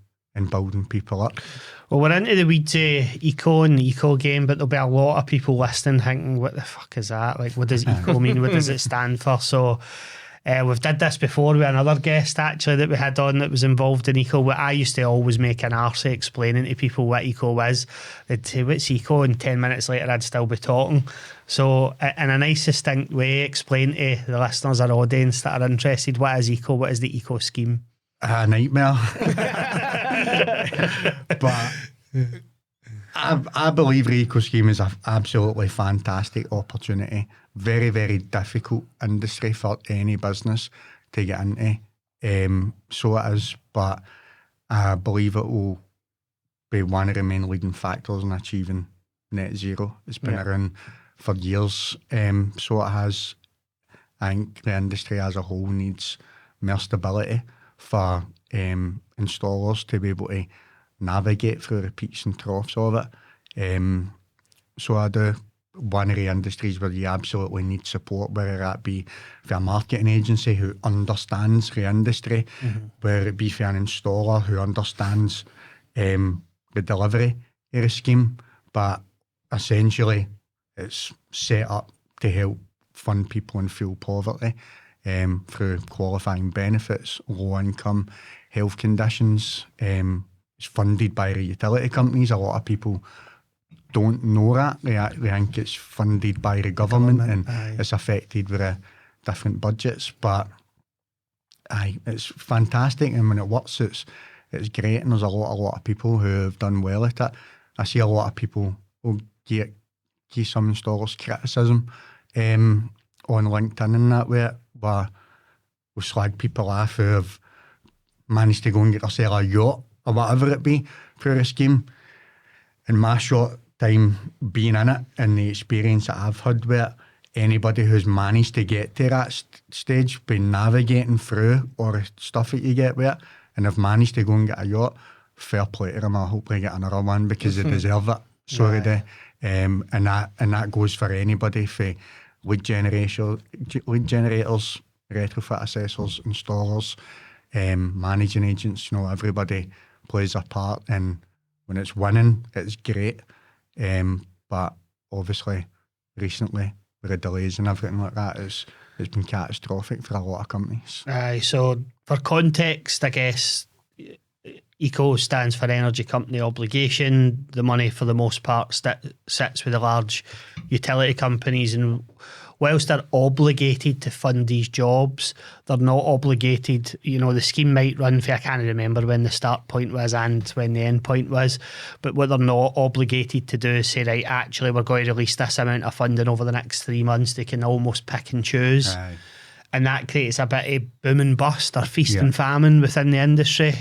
building people up. Well, we're into the weeds of eco and the eco game, but there'll be a lot of people listening thinking, what the fuck is that? Like, what does eco mean? What does it stand for? So we've did this before with another guest, actually, that we had on that was involved in eco. I used to always make an arse explaining to people what eco is. They'd say, what's eco? And 10 minutes later, I'd still be talking. So in a nice, succinct way, explain to the listeners, our audience that are interested, what is eco? What is the eco scheme? A nightmare. But I believe the eco scheme is an absolutely fantastic opportunity. Very, very difficult industry for any business to get into. So it is, but I believe it will be one of the main leading factors in achieving net zero. It's been around for years. So it has. I think the industry as a whole needs more stability for installers to be able to navigate through the peaks and troughs of it. So I do. One of the industries where you absolutely need support, whether that be for a marketing agency who understands the industry, whether it be for an installer who understands the delivery of the scheme. But essentially, it's set up to help fund people in fuel poverty through qualifying benefits, low income, health conditions. It's funded by the utility companies. A lot of people don't know that. They think it's funded by the government and it's affected with different budgets. But it's fantastic, and when it works, it's great. And there's a lot of people who have done well at it. I see a lot of people will give some installers criticism on LinkedIn and that way, where we'll slag people off who have managed to go and get themselves a yacht or whatever it be through a scheme. In my short time being in it and the experience that I've had with it, anybody who's managed to get to that stage, been navigating through all the stuff that you get with it, and have managed to go and get a yacht, fair play to them. I hope they get another one because they deserve it. So they do. And that goes for anybody, for lead generators, retrofit assessors, installers, managing agents. You know, everybody plays a part, and when it's winning, it's great. But obviously, recently, with the delays and everything like that, it's been catastrophic for a lot of companies. So for context, I guess, ECO stands for Energy Company Obligation. The money, for the most part, sits with the large utility companies. And whilst they're obligated to fund these jobs, they're not obligated, the scheme might run for, I can't remember when the start point was and when the end point was, but what they're not obligated to do is say, right, actually we're going to release this amount of funding over the next 3 months. They can almost pick and choose. Aye. And that creates a bit of boom and bust or feast and famine within the industry.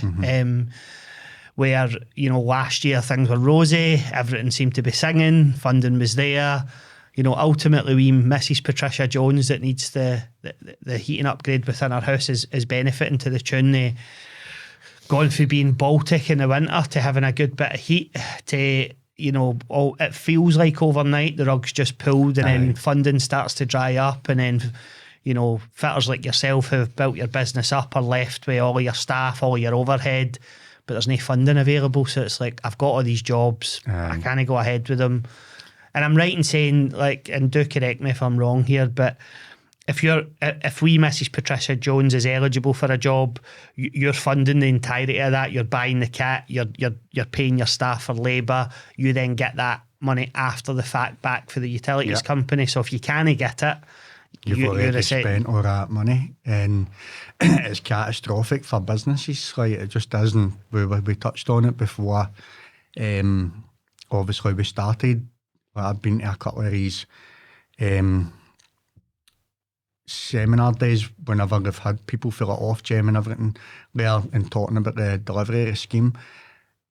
Where, last year things were rosy, everything seemed to be singing, funding was there. Ultimately we Mrs. Patricia Jones that needs the heating upgrade within our house is benefiting to the tune of going from being Baltic in the winter to having a good bit of heat to, it feels like overnight the rug's just pulled and then funding starts to dry up and then fitters like yourself who have built your business up are left with all your staff, all your overhead, but there's no funding available. So it's like, I've got all these jobs, I can't go ahead with them. And I'm right in saying, and do correct me if I'm wrong here, but if we Mrs. Patricia Jones is eligible for a job, you're funding the entirety of that. You're buying the kit, you're paying your staff for labour. You then get that money after the fact back for the utilities company. So if you can't get it, you've already spent all that money, and it's catastrophic for businesses. Like, it just isn't. We touched on it before. Obviously, we started. I've been to a couple of these seminar days whenever they've had people fill it off, Gem and everything there, and talking about the delivery of the scheme.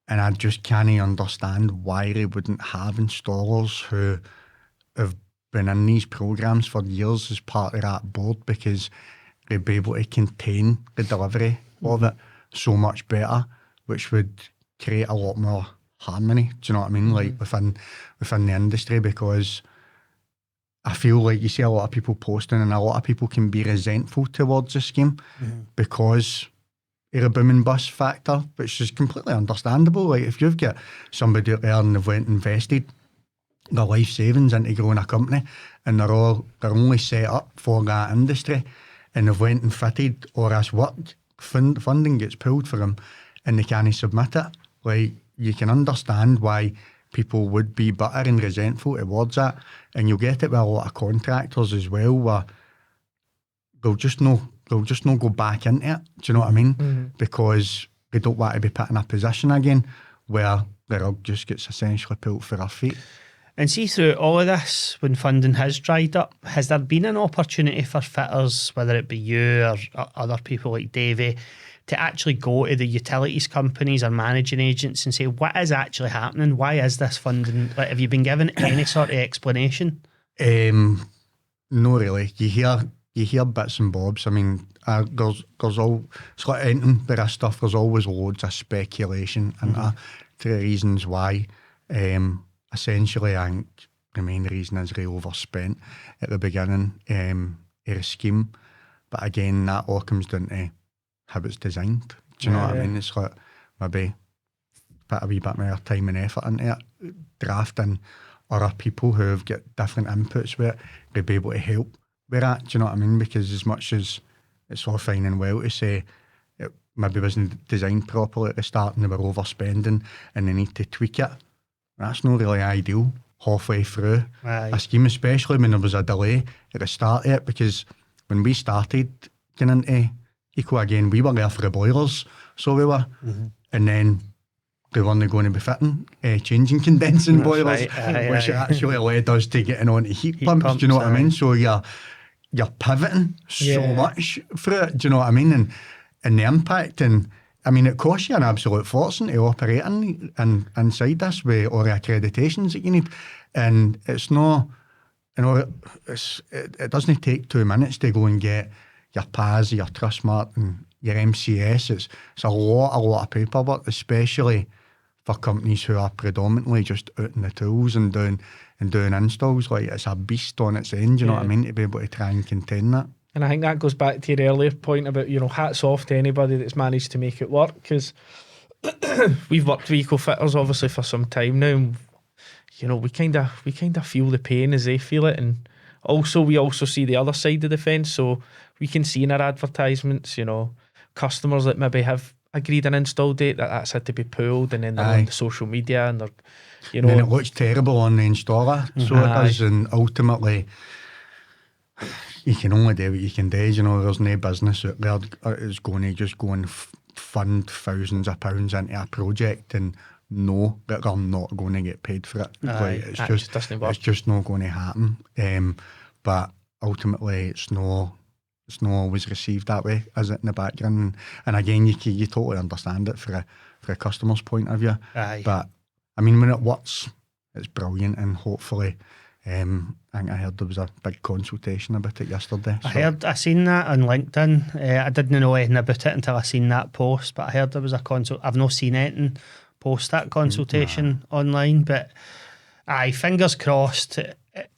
And I just can't understand why they wouldn't have installers who have been in these programs for years as part of that board, because they'd be able to contain the delivery of it so much better, which would create a lot more harmony, do you know what I mean, like within the industry, because I feel like you see a lot of people posting and a lot of people can be resentful towards the scheme because of the boom and bust factor, which is completely understandable. Like, if you've got somebody out there and they've went invested their life savings into growing a company and they're only set up for that industry and they've went and fitted all this work, funding gets pulled for them and they can't submit it. Like, you can understand why people would be bitter and resentful towards that, and you'll get it with a lot of contractors as well, where they'll just not go back into it, do you know what I mean? Because they don't want to be put in a position again where the rug just gets essentially pulled for their feet. And see, through all of this, when funding has dried up, has there been an opportunity for fitters, whether it be you or other people like Davey, to actually go to the utilities companies or managing agents and say, what is actually happening? Why is this funding? Like, have you been given any sort of explanation? No, really. You hear bits and bobs. I mean, there's all, it's like anything with this stuff, there's always loads of speculation into the reasons why. Essentially, I think the main reason is they overspent at the beginning of the scheme. But again, that all comes down to how it's designed. Do you know what I mean? It's like maybe put a wee bit more time and effort into it, drafting other people who have got different inputs with it, they'll be able to help with that. Do you know what I mean? Because as much as it's all fine and well to say it maybe wasn't designed properly at the start and they were overspending and they need to tweak it, that's not really ideal halfway through a scheme, especially when there was a delay at the start of it, because when we started getting into Eco again, we were there for the boilers, so we were, and then they weren't going to be fitting changing condensing boilers, which actually led us to getting on to heat pumps, do you know what I mean? So you're pivoting so much through it, do you know what I mean? And the impact, and I mean, it costs you an absolute fortune to operate inside this with all the accreditations that you need, and it's not, it doesn't take 2 minutes to go and get your PAS, your Trustmark and your MCS. It's a lot of paperwork, especially for companies who are predominantly just out in the tools and doing installs. Like, it's a beast on its end, you know what I mean, to be able to try and contain that. And I think that goes back to your earlier point about, hats off to anybody that's managed to make it work, because we've worked with eco-fitters obviously for some time now, and we kind of feel the pain as they feel it, and we also see the other side of the fence. So we can see in our advertisements, customers that maybe have agreed an install date that's had to be pulled, and then they're on the social media and they're, and then it looks terrible on the installer, so it does, and ultimately you can only do what you can do. You know, there's no business out there that is going to just go and fund thousands of pounds into a project and know that they're not going to get paid for it. It's just not going to happen. But ultimately, it's not always received that way, is it, in the background? And again, you totally understand it for a customer's point of view. Aye. But I mean, when it works, it's brilliant, and hopefully, I think I heard there was a big consultation about it yesterday. I seen that on LinkedIn. I didn't know anything about it until I seen that post, but I heard there was a consult. I've not seen anything post that consultation online, but aye, fingers crossed.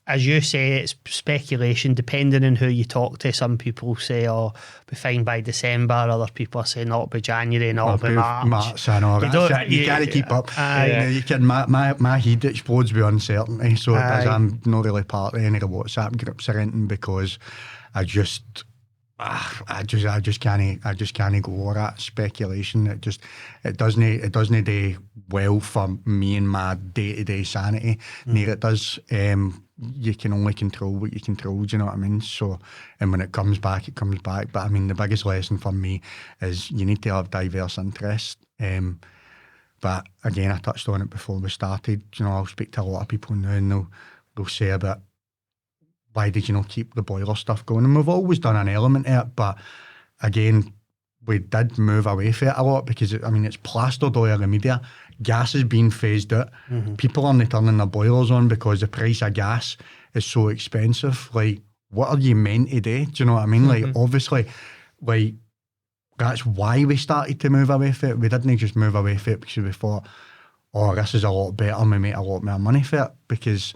As you say, it's speculation depending on who you talk to. Some people say, "Oh, be fine by December." Other people are saying, "Not by January, not by March." And all that. You got to keep up. You can. My head explodes with uncertainty. So I'm not really part of any of the WhatsApp groups or anything, because I just can't go over that speculation. It doesn't do well for me and my day-to-day sanity. Near it does. You can only control what you control, do you know what I mean? So, and when it comes back, it comes back. But I mean, the biggest lesson for me is you need to have diverse interests. But again, I touched on it before we started. You know, I'll speak to a lot of people now, and they'll say about, why did you not keep the boiler stuff going? And we've always done an element of it, but again, we did move away from it a lot, because it's plastered all over the media. Gas is being phased out. People aren't turning their boilers on because the price of gas is so expensive. Like, what are you meant to do? Do you know what I mean? Like, obviously, like, that's why we started to move away from it. We didn't just move away from it because we thought, oh, this is a lot better and we make a lot more money for it, because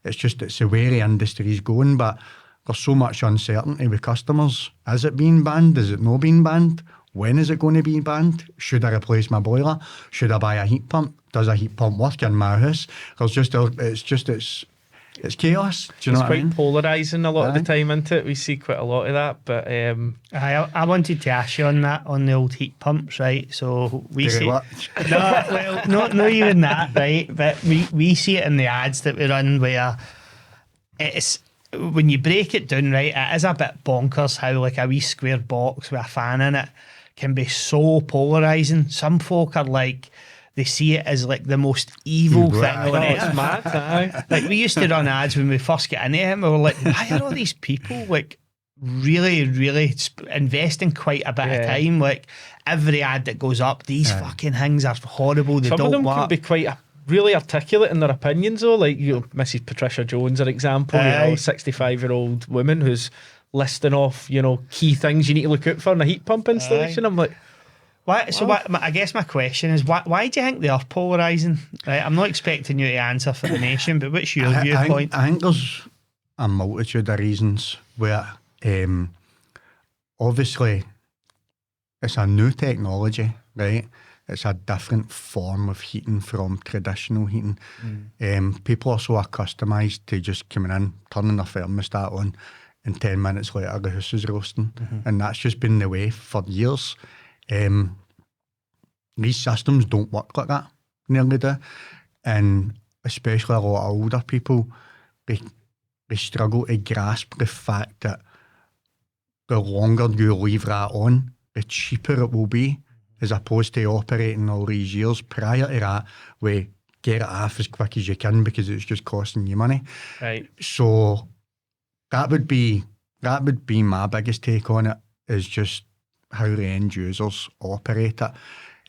it's the way the industry's going. But there's so much uncertainty with customers. Is it being banned? Is it not being banned? When is it going to be banned? Should I replace my boiler? Should I buy a heat pump? Does a heat pump work in my house? It's chaos. Do you know what I mean? It's quite polarising a lot of the time, isn't it? We see quite a lot of that. But I wanted to ask you on that, on the old heat pumps, right? So we see not even that, right? But we see it in the ads that we run, where it's, when you break it down, right, it is a bit bonkers how like a wee square box with a fan in it can be so polarising. Some folk are like, they see it as like the most evil thing on earth. It's mad. Like, we used to run ads when we first get into it, and we were like, why are all these people like really, really investing quite a bit of time? Like, every ad that goes up, these fucking things are horrible. They Some don't of them work. can be quite really articulate in their opinions, though. Like, Mrs. Patricia Jones, an example, 65-year-old woman who's listing off, key things you need to look out for in a heat pump installation. I'm like, why? So I guess my question is, why do you think they are polarising? Right, I'm not expecting you to answer for the nation, but what's your viewpoint? I think there's a multitude of reasons where, obviously, it's a new technology, right? It's a different form of heating from traditional heating. People are so accustomed to just coming in, turning their thermostat on, and 10 minutes later the house is roasting. And that's just been the way for years. These systems don't work like that, nearly do. And especially a lot of older people, they struggle to grasp the fact that the longer you leave that on, the cheaper it will be, as opposed to operating all these years prior to that, where get it off as quick as you can because it's just costing you money. Right. So that would be my biggest take on it, is just how the end users operate it.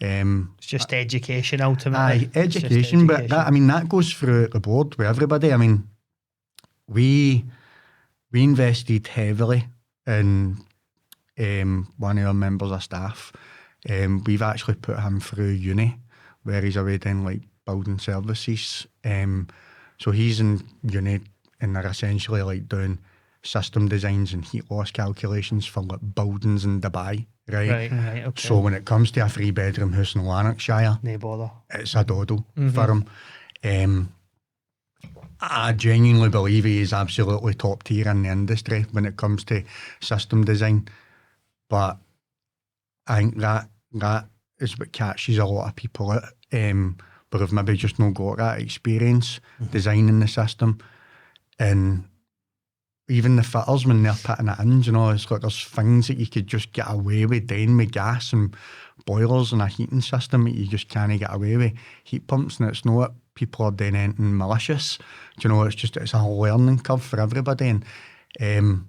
It's just education, ultimately. Education, but that goes through the board with everybody. I mean, we invested heavily in one of our members of staff. We've actually put him through uni, where he's already doing like building services. So he's in uni, and they're essentially like doing system designs and heat loss calculations for like buildings in Dubai, right? Okay. So when it comes to a 3-bedroom house in Lanarkshire, no bother. It's a doddle for him. I genuinely believe he is absolutely top tier in the industry when it comes to system design, but I think that is what catches a lot of people out, but have maybe just not got that experience designing the system. And even the fitters, when they're putting it in, you know, it's like there's things that you could just get away with doing with gas and boilers and a heating system that you just can't get away with heat pumps, and it's not people are doing anything malicious. Do you know, it's a learning curve for everybody. And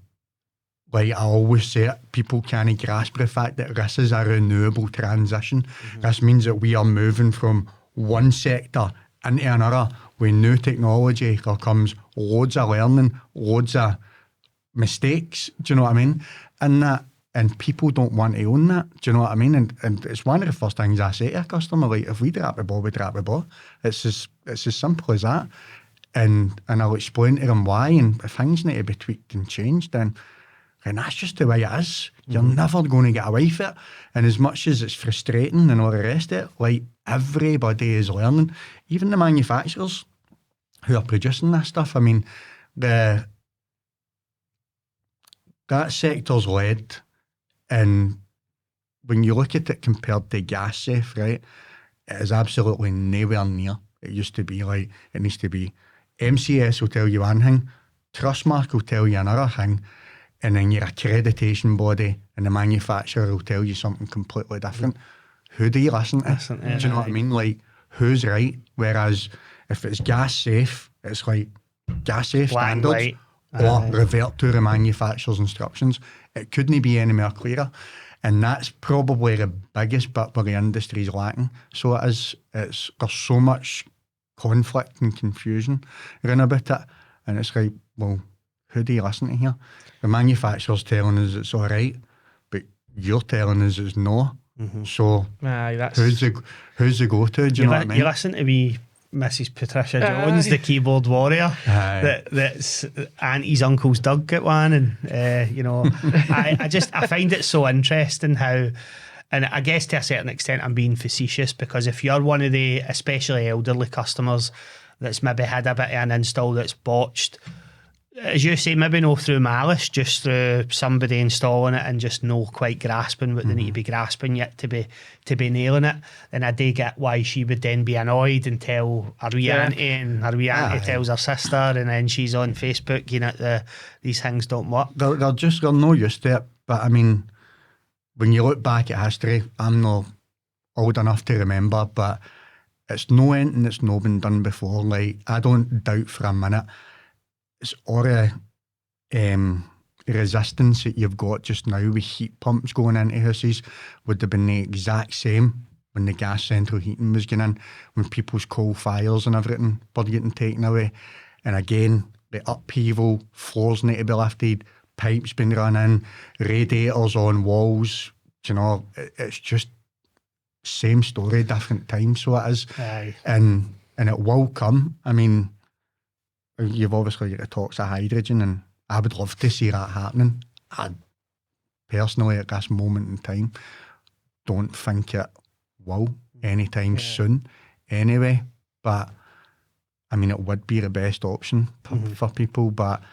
like I always say, people can't grasp the fact that this is a renewable transition. This means that we are moving from one sector into another with new technology. There comes loads of learning, loads of mistakes, do you know what I mean? And people don't want to own that, do you know what I mean? And it's one of the first things I say to a customer, like, if we drop the ball, we drop the ball. It's as simple as that. And I'll explain to them why, and if things need to be tweaked and changed, then that's just the way it is. You're never going to get away from it. And as much as it's frustrating and all the rest of it, like, everybody is learning. Even the manufacturers who are producing this stuff, I mean, that sector's led, and when you look at it compared to gas safe, right, it is absolutely nowhere near. It used to be like, it needs to be, MCS will tell you one thing, Trustmark will tell you another thing, and then your accreditation body and the manufacturer will tell you something completely different. Who do you listen to? Do you know what I mean? Like, who's right? Whereas if it's gas safe, it's like gas safe Black and standards, white. or revert to the manufacturer's instructions. It couldn't be any more clearer. And that's probably the biggest bit where the industry's lacking. So there's so much conflict and confusion around about it. And it's like, well, who do you listen to here? The manufacturer's telling us it's all right, but you're telling us it's no. So who's the go-to? Do you know what I mean? You listen to me, Mrs. Patricia Jones, the keyboard warrior, that's Auntie's uncle's Doug at one, and you know, I find it so interesting how, and I guess to a certain extent I'm being facetious, because if you're one of the especially elderly customers that's maybe had a bit of an install that's botched, as you say, maybe no through malice, just through somebody installing it and just no quite grasping what they need to be grasping yet to be nailing it. And I do get why she would then be annoyed and tell her wee auntie, and her wee auntie tells her sister, and then she's on Facebook, you know, these things don't work. They're no used to it. But I mean, when you look back at history, I'm not old enough to remember, but it's no anything that's not been done before. Like, I don't doubt for a minute it's all the resistance that you've got just now with heat pumps going into houses would have been the exact same when the gas central heating was going in, when people's coal fires and everything were getting taken away. And again, the upheaval, floors need to be lifted, pipes been run in, radiators on walls, you know, it's just same story, different time, so it is. Aye. And it will come. I mean, you've obviously got the talks of hydrogen, and I would love to see that happening. I personally, at this moment in time, don't think it will anytime soon anyway. But, I mean, it would be the best option for people. But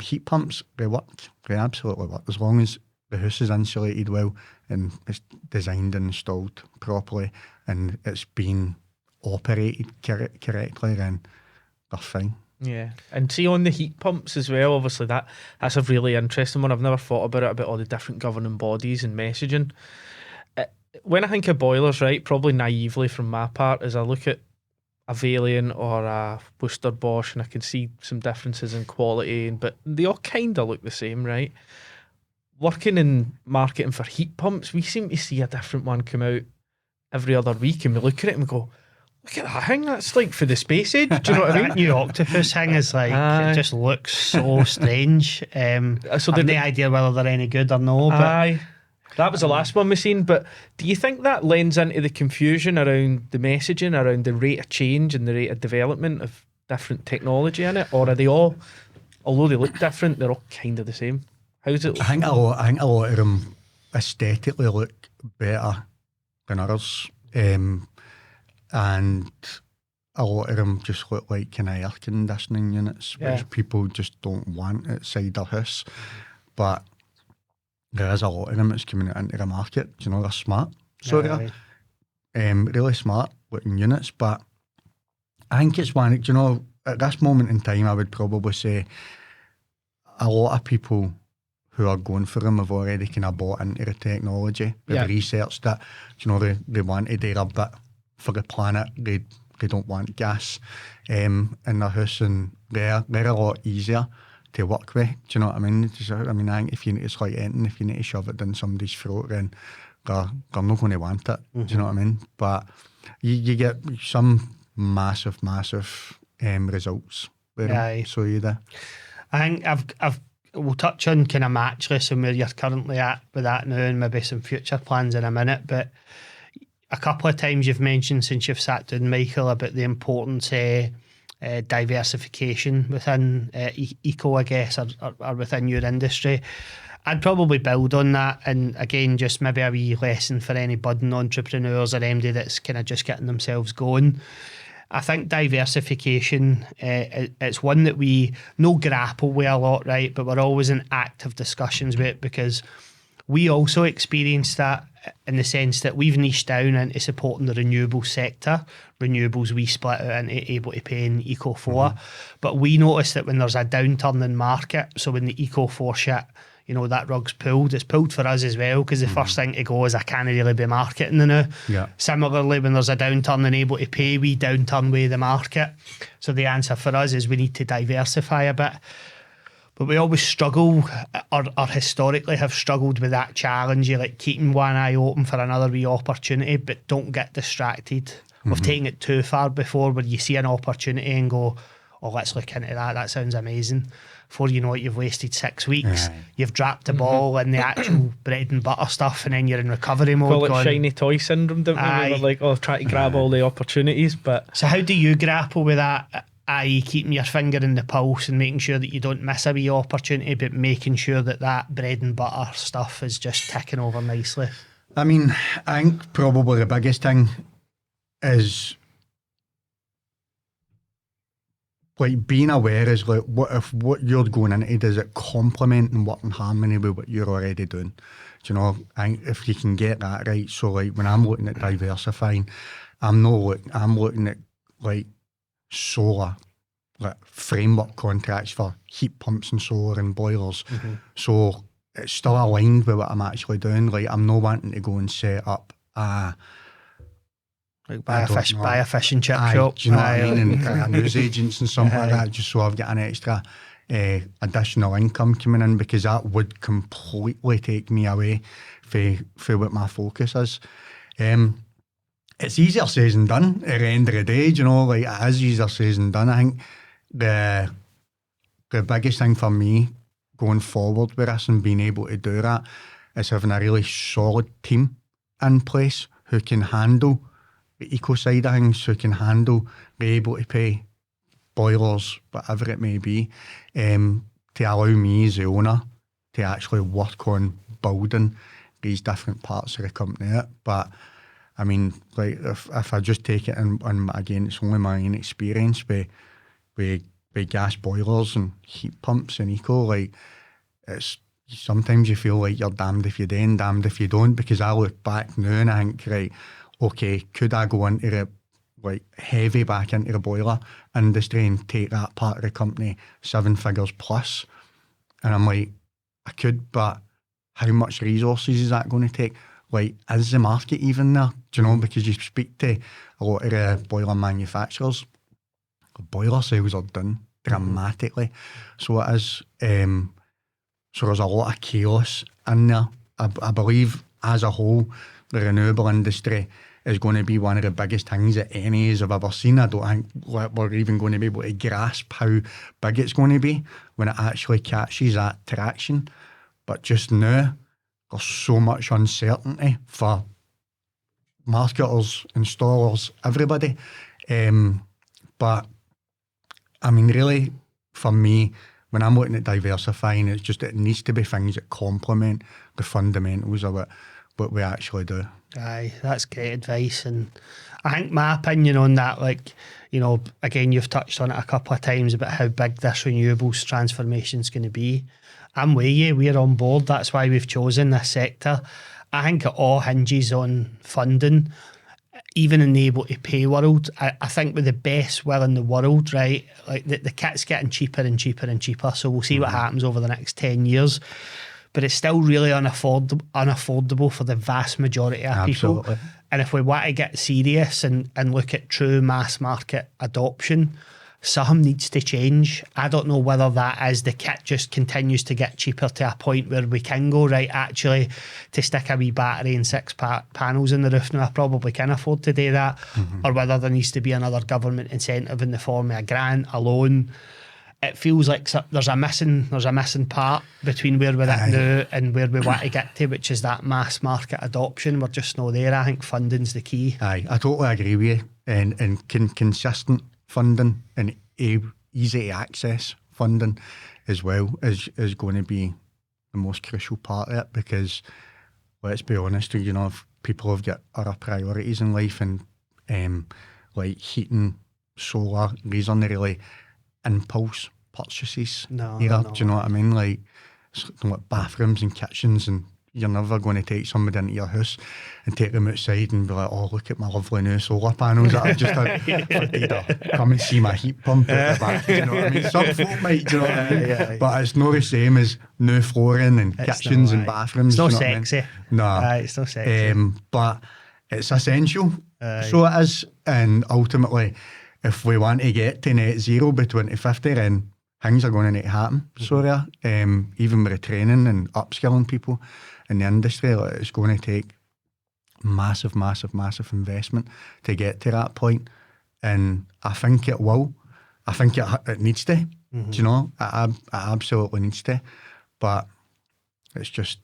heat pumps, they work. They absolutely work. As long as the house is insulated well and it's designed and installed properly and it's been operated correctly, then they're fine. Yeah, and see on the heat pumps as well, obviously that's a really interesting one. I've never thought about all the different governing bodies and messaging. When I think of boilers, right, probably naively from my part, as I look at a Valiant or a Worcester Bosch, and I can see some differences in quality, but they all kind of look the same, right? Working in marketing for heat pumps, we seem to see a different one come out every other week, and we look at it and we go, look at that thing, that's like for the space age. Do you know what I mean? That new octopus thing is like, it just looks so strange. So I've no idea whether they're any good or no. But that was the last one we seen. But do you think that lends into the confusion around the messaging, around the rate of change and the rate of development of different technology in it? Or are they all, although they look different, they're all kind of the same? How's it look? I think a lot of them aesthetically look better than others. And a lot of them just look like kind of air conditioning units, which people just don't want outside their house. But there is a lot of them that's coming out into the market. You know, they're smart. So they're really smart looking units. But I think it's one, you know, at this moment in time, I would probably say a lot of people who are going for them have already kind of bought into the technology. They've researched it. You know, they want to do a bit for the planet. They don't want gas in their house, and they're a lot easier to work with. Do you know what I mean? I think if it's like anything, if you need to shove it down somebody's throat, then they're not going to want it. Do you know what I mean? But you get some massive results with them. So you do. I think we'll touch on kind of Matchless and where you're currently at with that now, and maybe some future plans in a minute. But a couple of times you've mentioned since you've sat down, Michael, about the importance of diversification within eco, I guess, or within your industry. I'd probably build on that, and again, just maybe a wee lesson for any budding entrepreneurs or MD that's kind of just getting themselves going. I think diversification, it's one that we no grapple with a lot, right? But we're always in active discussions with it, because we also experienced that in the sense that we've niched down into supporting the renewable sector. Renewables we split out into Able to Pay and Eco4. But we noticed that when there's a downturn in market, so when the Eco4 shit, you know, that rug's pulled, it's pulled for us as well, because the first thing to go is I can't really be marketing the now. Yeah. Similarly, when there's a downturn in Able to Pay, we downturn with the market. So the answer for us is we need to diversify a bit. But we always struggle, or historically have struggled with that challenge, like keeping one eye open for another wee opportunity, but don't get distracted. We've taken it too far before, where you see an opportunity and go, oh, let's look into that. That sounds amazing. Before you know it, you've wasted 6 weeks. You've dropped the ball in the actual bread and butter stuff, and then you're in recovery mode. Call it shiny toy syndrome, don't we? We were like, oh, try to grab all the opportunities. But so how do you grapple with that? I.e. keeping your finger in the pulse and making sure that you don't miss a wee opportunity, but making sure that bread and butter stuff is just ticking over nicely. I mean, I think probably the biggest thing is like being aware is like, what you're going into, does it complement and work in harmony with what you're already doing? Do you know, I think if you can get that right. So like when I'm looking at diversifying, I'm looking at like solar, like framework contracts for heat pumps and solar and boilers. So it's still aligned with what I'm actually doing. Like I'm not wanting to go and set up like buy a fish and chip shop. Do you know what I mean? And news agents and something like that, just so I've got an extra additional income coming in, because that would completely take me away for what my focus is. It's easier said than done at the end of the day, do you know, like it is easier said than done. I think the biggest thing for me going forward with this and being able to do that is having a really solid team in place who can handle the eco side of things, who can handle the Able to Pay, boilers, whatever it may be, to allow me as the owner to actually work on building these different parts of the company. But I mean, like if I just take it and again, it's only my own experience with gas boilers and heat pumps and eco, like it's sometimes you feel like you're damned if you do and damned if you don't, because I look back now and I think, right, okay, could I go into the like heavy back into the boiler industry and take that part of the company 7 figures plus? And I'm like, I could, but how much resources is that going to take? Like, is the market even there? Do you know, because you speak to a lot of the boiler manufacturers, boiler sales are down dramatically. So it is, so there's a lot of chaos in there. I believe as a whole, the renewable industry is going to be one of the biggest things that any has ever seen. I don't think we're even going to be able to grasp how big it's going to be when it actually catches that traction. But just now, there's so much uncertainty for marketers, installers, everybody. But I mean, really, for me, when I'm looking at diversifying, it's just it needs to be things that complement the fundamentals of what we actually do. Aye, that's great advice. And I think my opinion on that, like, you know, again, you've touched on it a couple of times about how big this renewables transformation is going to be. I'm with you, we're on board. That's why we've chosen this sector. I think it all hinges on funding. even in the able to pay world, I think with the best will in the world, right, like the kit's getting cheaper and cheaper and cheaper, so we'll see what happens over the next 10 years. But it's still really unaffordable for the vast majority of people. And if we want to get serious and look at true mass market adoption, something needs to change. I don't know whether that is the kit just continues to get cheaper to a point where we can go, right, actually, to stick a wee battery and 6 panels in the roof, now I probably can afford to do that, or whether there needs to be another government incentive in the form of a grant, a loan. It feels like there's a missing part between where we're at now and where we want to get to, which is that mass market adoption. We're just not there. I think funding's the key. Aye, I totally agree with you. And consistent funding and easy to access funding as well is going to be the most crucial part of it, because let's be honest, you know, if people have got other priorities in life, and like heating, solar, these aren't really impulse purchases. No. Do you know what I mean? Like bathrooms and kitchens, and you're never going to take somebody into your house and take them outside and be like, oh, look at my lovely new solar panels that I've just had. Come and see my heat pump at the back. Do you know what I mean? Some folk might, do you know what I mean? But it's not the same as new flooring and kitchens and bathrooms. It's not you know sexy. No. It's not sexy. But it's essential. So it is. And ultimately, if we want to get to net zero by 2050, then things are going to need to happen. So even with the training and upskilling people in the industry, like, it's going to take massive investment to get to that point. And I think it will. I think it needs to. Do you know? It absolutely needs to. But it's just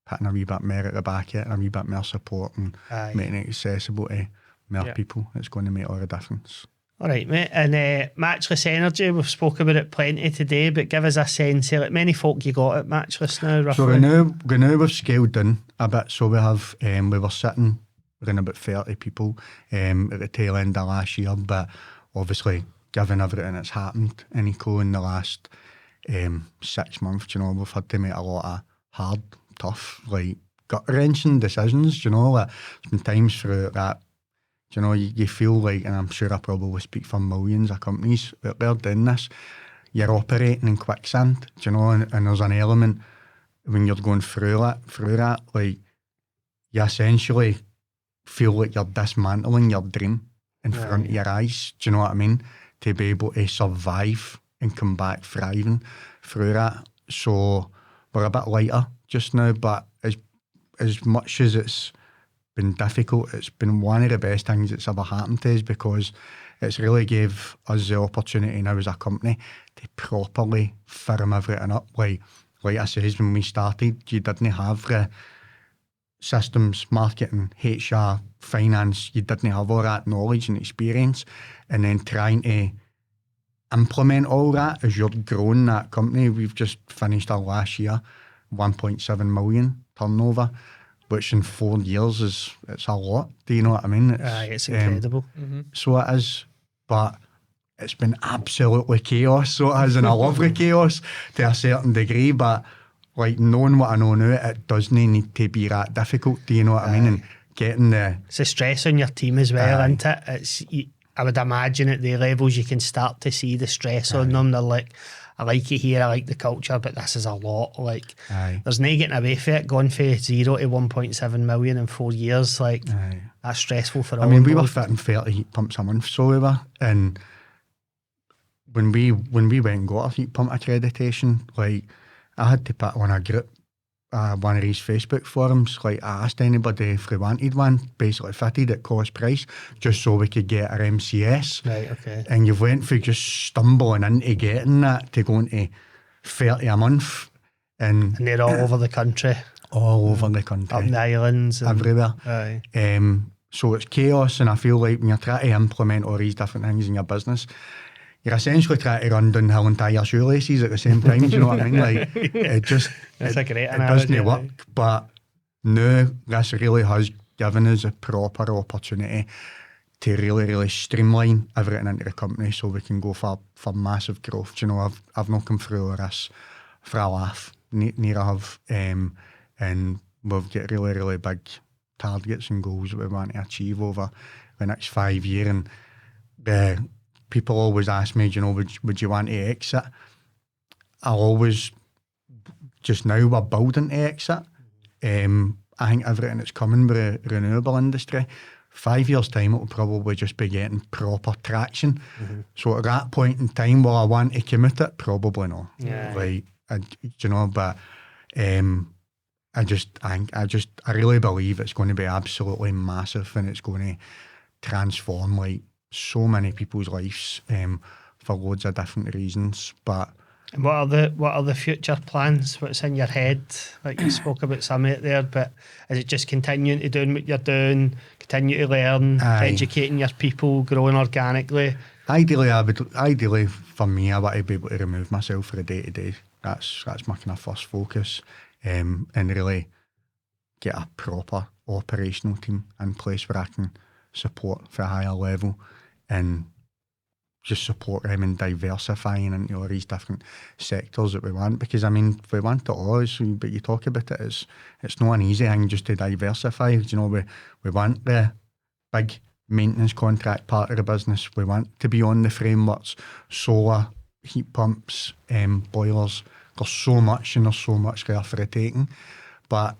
putting a wee bit more at the back of it, and a wee bit more support, and making it accessible to more people. It's going to make all the difference. All right, mate. And Matchless Energy, we've spoke about it plenty today, but give us a sense. Like, many folk you got at Matchless now, roughly? So now we've scaled down a bit. So we have, we were sitting around about 30 people at the tail end of last year, but obviously, given everything that's happened in Eco in the last 6 months, you know, we've had to make a lot of hard, tough, like, gut-wrenching decisions, you know. Like, there's been times throughout that, you know, you feel like, and I'm sure I probably speak for millions of companies out there doing this, you're operating in quicksand, you know, and there's an element when you're going through that, like, you essentially feel like you're dismantling your dream in front of your eyes, do you know what I mean? To be able to survive and come back thriving through that. So we're a bit lighter just now, but as much as it's been difficult, it's been one of the best things that's ever happened to us, because it's really gave us the opportunity now as a company to properly firm everything up. Like I says, when we started, you didn't have the systems, marketing, HR, finance, you didn't have all that knowledge and experience, and then trying to implement all that as you're growing that company. We've just finished our last year, 1.7 million turnover, which in 4 years it's a lot. Do you know what I mean? It's incredible. So it is, but it's been absolutely chaos. So it is, and I love the chaos to a certain degree, but like, knowing what I know now, it doesn't need to be that difficult. Do you know what I mean? And getting it's the stress on your team as well, isn't it? I would imagine at the levels you can start to see the stress on them. They're like, I like it here, I like the culture, but this is a lot. Like, there's no getting away from it. Going from 0 to 1.7 million in 4 years, like, that's stressful for all. I mean, we were fitting 30 heat pumps a month, so we were. And when we went and got our heat pump accreditation, like, I had to put on a group, one of these Facebook forums. Like, I asked anybody if they wanted one, basically fitted at cost price, just so we could get our MCS. Right, okay. And you've went for just stumbling into getting that to going to 30 a month. And they're all over the country. All over the country. Up in the islands. Everywhere. Aye. So it's chaos, and I feel like when you're trying to implement all these different things in your business, you're essentially trying to run downhill and tie your shoelaces at the same time. Do you know what I mean? Like, it just doesn't work. But now this really has given us a proper opportunity to really streamline everything into the company, so we can go for massive growth. Do you know, I've not come through all this for a laugh. Neither have, and we've got really big targets and goals that we want to achieve over the next 5 years. And the people always ask me, you know, would you want to exit? I'll always, just now we're building to exit. I think everything that's coming with the renewable industry, 5 years' time, it will probably just be getting proper traction. So at that point in time, will I want to commit it? Probably not. Yeah. Like, you know, but I really believe it's going to be absolutely massive, and it's going to transform like so many people's lives for loads of different reasons. But what are the future plans? What's in your head? Like you spoke about some of it there, but is it just continuing to do what you're doing, continue to learn, educating your people, growing organically? Ideally for me, I want to be able to remove myself for the day to day. That's my kind of first focus, and really get a proper operational team in place where I can support for a higher level and just support them in diversifying into all these different sectors that we want. Because I mean, we want it all, but you talk about it, it's not an easy thing just to diversify. You know, we want the big maintenance contract part of the business. We want to be on the frameworks, solar, heat pumps, boilers. There's so much, and there's so much there for the taking, but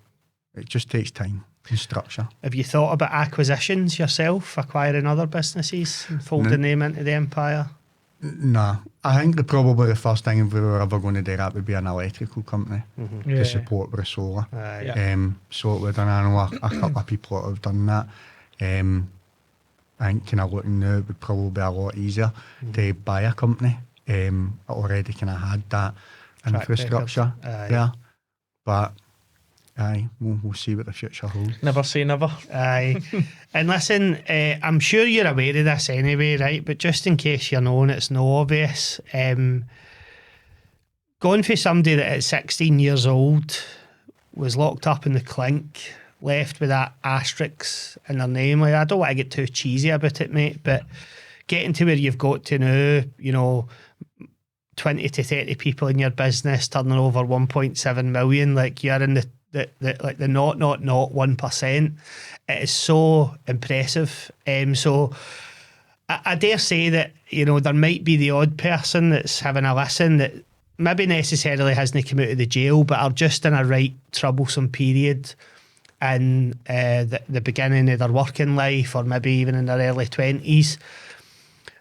it just takes time and structure. Have you thought about acquisitions yourself, acquiring other businesses and folding them into the empire? Nah, I think probably the first thing if we were ever going to do that would be an electrical company to support with solar. So we've done, I know a couple of people that have done that. I think kind of looking now, it would probably be a lot easier to buy a company. I already kind of had that infrastructure there, but we'll see what the future holds. Never say never. Aye. And listen, I'm sure you're aware of this anyway, right? But just in case you're known, it's no obvious. Going for somebody that at 16 years old was locked up in the clink, left with that asterisk in their name. Like, I don't want to get too cheesy about it, mate, but getting to where you've got to now, you know, 20 to 30 people in your business turning over 1.7 million, like you're in the 0.001%. It is so impressive. So I dare say that, you know, there might be the odd person that's having a listen that maybe necessarily hasn't come out of the jail, but are just in a right troublesome period in the beginning of their working life, or maybe even in their early 20s.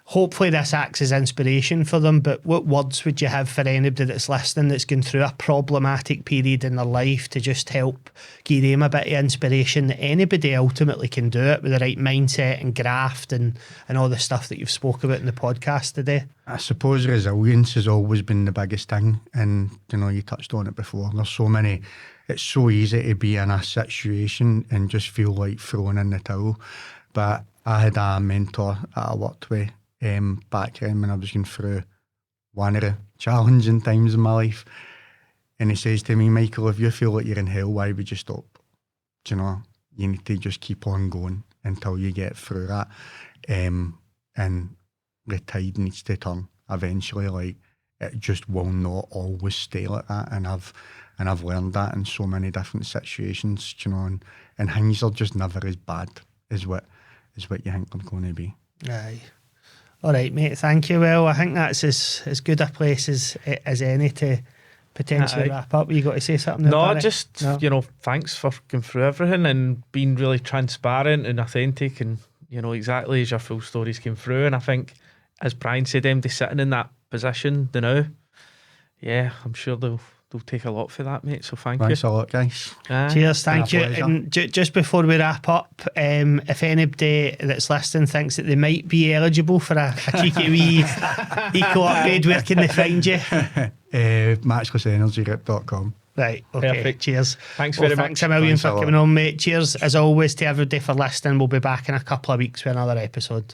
Hopefully this acts as inspiration for them, but what words would you have for anybody that's listening that's going through a problematic period in their life to just help give them a bit of inspiration that anybody ultimately can do it with the right mindset and graft and all the stuff that you've spoke about in the podcast today? I suppose resilience has always been the biggest thing, and you know, you touched on it before. There's so many, it's so easy to be in a situation and just feel like throwing in the towel. But I had a mentor that I worked with back then when I was going through one of the challenging times in my life, and he says to me, Michael, if you feel like you're in hell, why would you stop? Do you know, you need to just keep on going until you get through that, and the tide needs to turn eventually. Like, it just will not always stay like that, and I've learned that in so many different situations, you know, and things are just never as bad as what you think they're going to be. Aye. All right, mate, thank you. Well, I think that's as good a place as any to potentially wrap up. You got to say something there, No, Barry? just, you know, thanks for going through everything and being really transparent and authentic, and, you know, exactly as your full stories came through. And I think, as Brian said, MD sitting in that position now, yeah, I'm sure they'll take a lot for that, mate. So thanks a lot, guys. Cheers, thank you. Pleasure. And just before we wrap up, if anybody that's listening thinks that they might be eligible for a cheeky wee eco upgrade, where can they find you? MatchlessEnergyGroup.com. Right, okay, Perfect. Cheers. Thanks very much. Thanks a million Thanks a for coming on, mate. Cheers, as always, to everybody for listening. We'll be back in a couple of weeks with another episode.